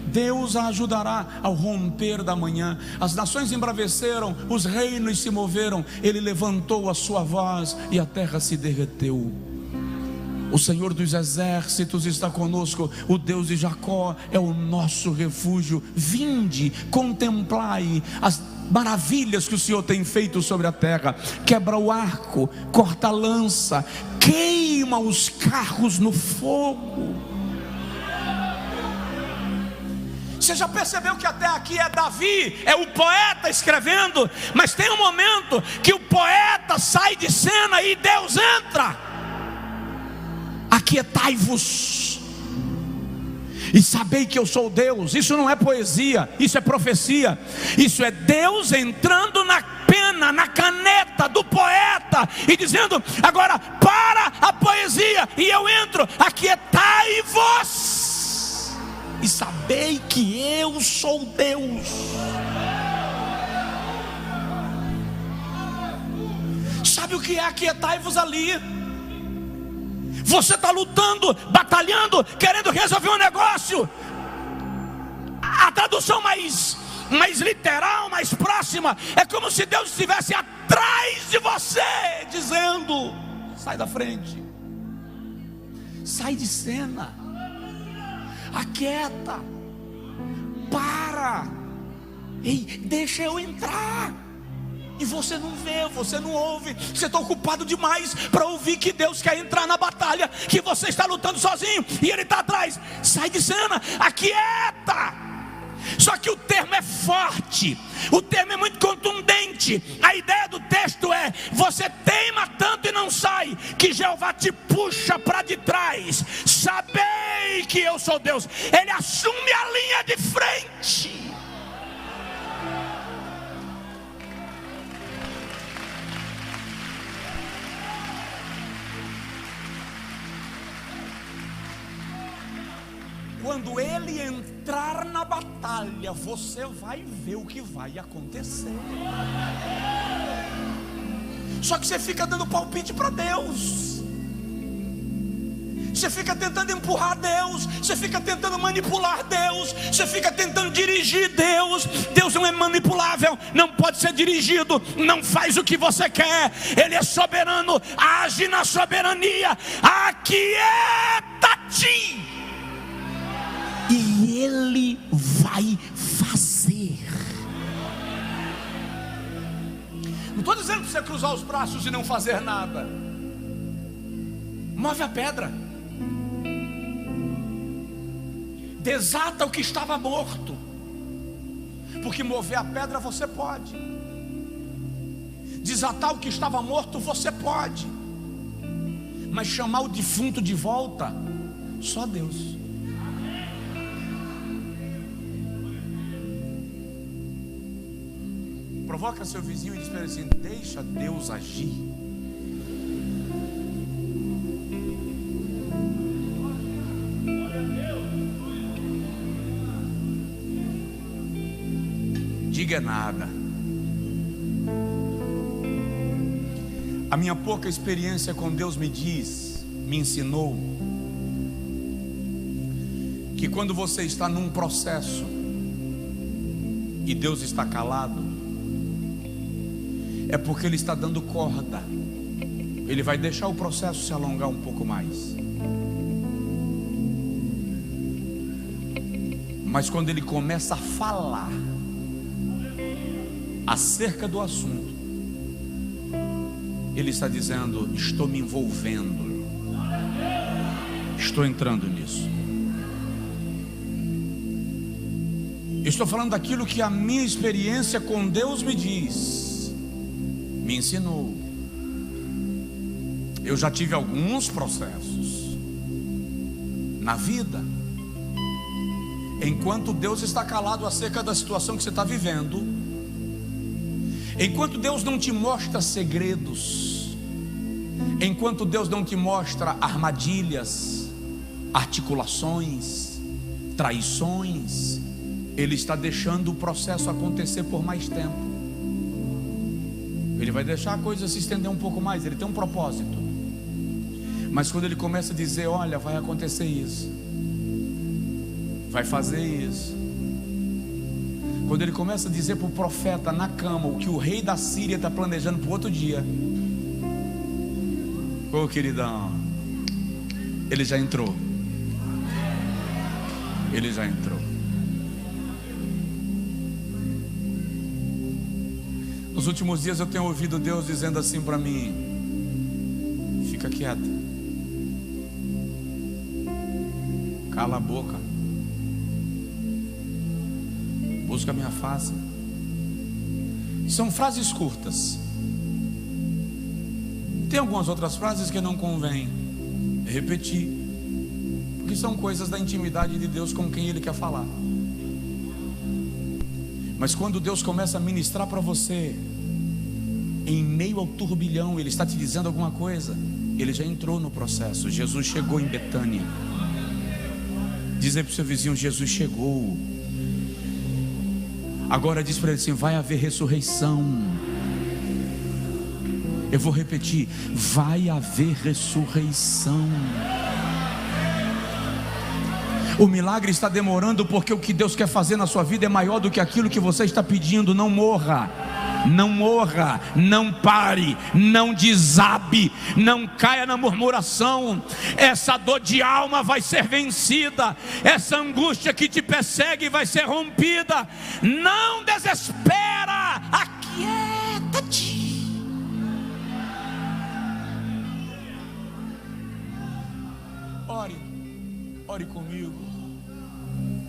Deus a ajudará ao romper da manhã. As nações embraveceram, os reinos se moveram. Ele levantou a sua voz e a terra se derreteu. O Senhor dos exércitos está conosco. O Deus de Jacó é o nosso refúgio. Vinde, contemplai as maravilhas que o Senhor tem feito sobre a terra. Quebra o arco, corta a lança, queima os carros no fogo. Você já percebeu que até aqui é Davi, é o poeta escrevendo, mas tem um momento que o poeta sai de cena e Deus entra. Aquietai-vos e sabei que eu sou Deus. Isso não é poesia, isso é profecia. Isso é Deus entrando na pena, na caneta do poeta e dizendo: agora para a poesia e eu entro. Aquietai-vos e sabei que eu sou Deus. Sabe o que é aquietai-vos ali? Você está lutando, batalhando, querendo resolver um negócio. A tradução mais literal, mais próxima, é como se Deus estivesse atrás de você, dizendo: sai da frente, sai de cena, aquieta, para, ei, deixa eu entrar. E você não vê, você não ouve, você está ocupado demais para ouvir que Deus quer entrar na batalha, que você está lutando sozinho e Ele está atrás. Sai de cena, aquieta. Só que o termo é forte, o termo é muito contundente. A ideia do texto é: você teima tanto e não sai, que Jeová te puxa para de trás. Sabei que eu sou Deus. Ele assume a linha de frente. Quando Ele entrar na batalha, você vai ver o que vai acontecer. Só que você fica dando palpite para Deus, você fica tentando empurrar Deus, você fica tentando manipular Deus, você fica tentando dirigir Deus. Deus não é manipulável, não pode ser dirigido, não faz o que você quer. Ele é soberano, age na soberania. Aquieta-te e Ele vai fazer. Não estou dizendo para você cruzar os braços e não fazer nada. Move a pedra, desata o que estava morto, porque mover a pedra você pode, desatar o que estava morto você pode, mas chamar o defunto de volta, só Deus. Provoca seu vizinho e diz para ele assim: deixa Deus agir. Diga nada. A minha pouca experiência com Deus me ensinou que quando você está num processo e Deus está calado, é porque Ele está dando corda. Ele vai deixar o processo se alongar um pouco mais. Mas quando Ele começa a falar acerca do assunto, Ele está dizendo: estou me envolvendo, estou entrando nisso. Eu estou falando daquilo que a minha experiência com Deus me ensinou. Eu já tive alguns processos na vida. Enquanto Deus está calado acerca da situação que você está vivendo, enquanto Deus não te mostra segredos, enquanto Deus não te mostra armadilhas, articulações, traições, Ele está deixando o processo acontecer por mais tempo. Ele vai deixar a coisa se estender um pouco mais, ele tem um propósito. Mas quando ele começa a dizer: olha, vai acontecer isso, vai fazer isso. Quando ele começa a dizer para o profeta na cama o que o rei da Síria está planejando para o outro dia, ô queridão, ele já entrou. Ele já entrou. Nos últimos dias eu tenho ouvido Deus dizendo assim para mim: fica quieto, cala a boca, busca a minha face. São frases curtas. Tem algumas outras frases que não convém repetir, porque são coisas da intimidade de Deus com quem Ele quer falar. Mas quando Deus começa a ministrar para você, em meio ao turbilhão, Ele está te dizendo alguma coisa, Ele já entrou no processo. Jesus chegou em Betânia. Diz aí para o seu vizinho: Jesus chegou. Agora diz para ele assim: vai haver ressurreição. Eu vou repetir: vai haver ressurreição. O milagre está demorando porque o que Deus quer fazer na sua vida é maior do que aquilo que você está pedindo. Não morra, não morra, não pare, não desabe, não caia na murmuração. Essa dor de alma vai ser vencida, essa angústia que te persegue vai ser rompida. Não desespera, aquieta-te. Ore comigo,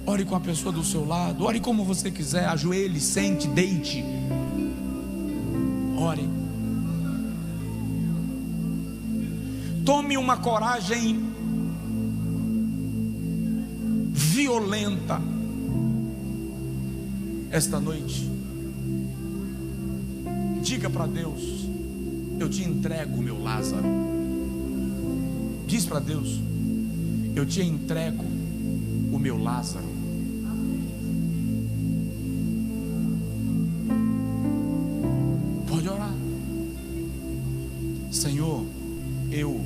ore com a pessoa do seu lado, ore como você quiser, ajoelhe, sente, deite, ore. Tome uma coragem violenta esta noite. Diga para Deus: eu te entrego o meu Lázaro. Diz para Deus: eu te entrego o meu Lázaro. Pode orar. Senhor, eu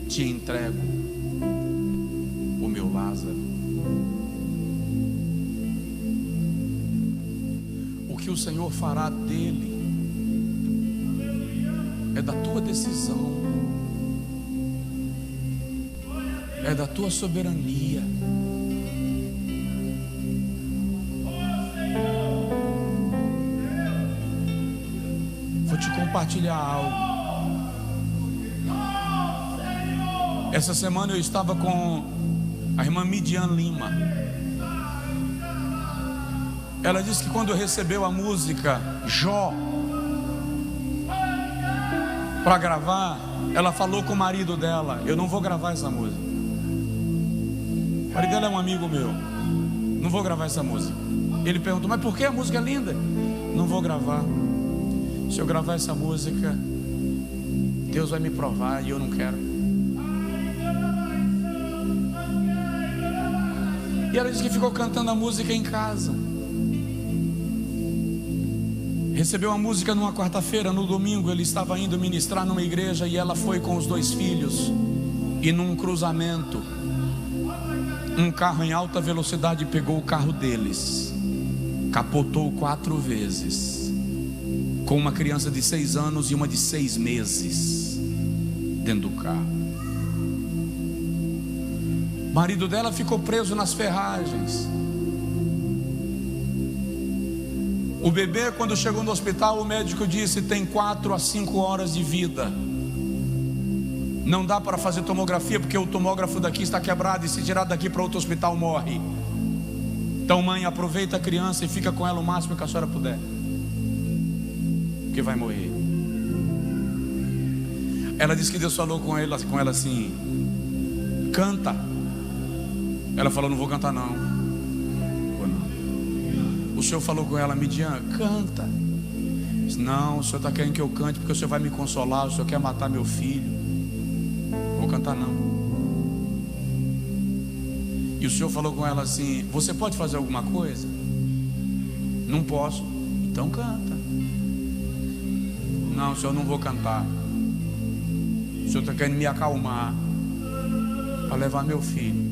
te entrego o meu Lázaro. O que o Senhor fará dele é da tua decisão, é da tua soberania. Vou te compartilhar algo. Essa semana eu estava com a irmã Midian Lima. Ela disse que quando recebeu a música Jó para gravar, ela falou com o marido dela: eu não vou gravar essa música. O marido dela é um amigo meu. Não vou gravar essa música. Ele perguntou: mas por que? A música é linda. Não vou gravar. Se eu gravar essa música, Deus vai me provar e eu não quero. E ela disse que ficou cantando a música em casa. Recebeu a música numa quarta-feira. No domingo ele estava indo ministrar numa igreja e ela foi com os 2 filhos. E num cruzamento, um carro em alta velocidade pegou o carro deles, capotou 4 vezes, com uma criança de 6 anos e uma de 6 meses dentro do carro. O marido dela ficou preso nas ferragens. O bebê, quando chegou no hospital, o médico disse: tem 4 a 5 horas de vida. Não dá para fazer tomografia porque o tomógrafo daqui está quebrado, e se tirar daqui para outro hospital morre. Então, mãe, aproveita a criança e fica com ela o máximo que a senhora puder, porque vai morrer. Ela disse que Deus falou com ela assim: canta. Ela falou: não vou cantar não. O Senhor falou com ela: Midian, canta. Disse: não, o Senhor está querendo que eu cante porque o Senhor vai me consolar, o Senhor quer matar meu filho. Não vou cantar não. E o Senhor falou com ela assim: você pode fazer alguma coisa? Não posso. Então canta. Não, senhor, não vou cantar. O senhor está querendo me acalmar para levar meu filho.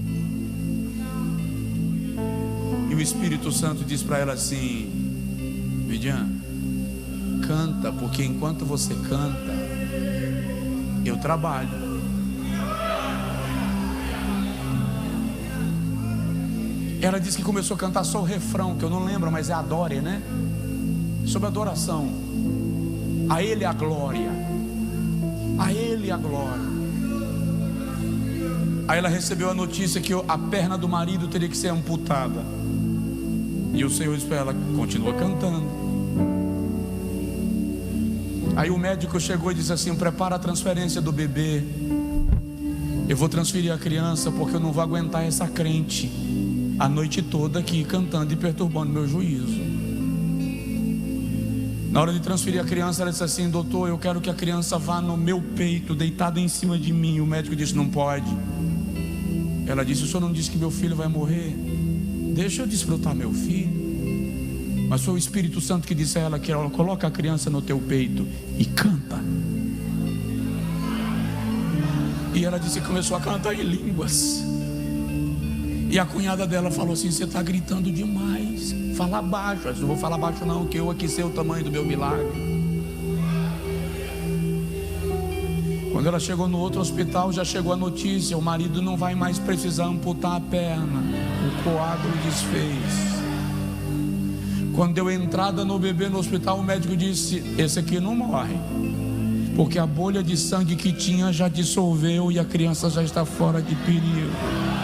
E o Espírito Santo diz para ela assim: Vidiane, canta, porque enquanto você canta, eu trabalho. Ela disse que começou a cantar só o refrão, que eu não lembro, mas é Adore, né? Sobre adoração. A Ele a glória. A Ele a glória. Aí ela recebeu a notícia que a perna do marido teria que ser amputada. E o Senhor disse para ela: continua cantando. Aí o médico chegou e disse assim: prepara a transferência do bebê. Eu vou transferir a criança, porque eu não vou aguentar essa crente a noite toda aqui cantando e perturbando meu juízo. Na hora de transferir a criança, ela disse assim: doutor, eu quero que a criança vá no meu peito, deitada em cima de mim. O médico disse: não pode. Ela disse: o senhor não disse que meu filho vai morrer? Deixa eu desfrutar meu filho. Mas foi o Espírito Santo que disse a ela que ela coloca a criança no teu peito e canta. E ela disse que começou a cantar em línguas. E a cunhada dela falou assim: você está gritando demais, fala baixo. Eu disse: não vou falar baixo não, que eu aqui sei o tamanho do meu milagre. Quando ela chegou no outro hospital, já chegou a notícia: o marido não vai mais precisar amputar a perna, o coágulo desfez. Quando deu entrada no bebê no hospital, o médico disse: esse aqui não morre, porque a bolha de sangue que tinha já dissolveu e a criança já está fora de perigo.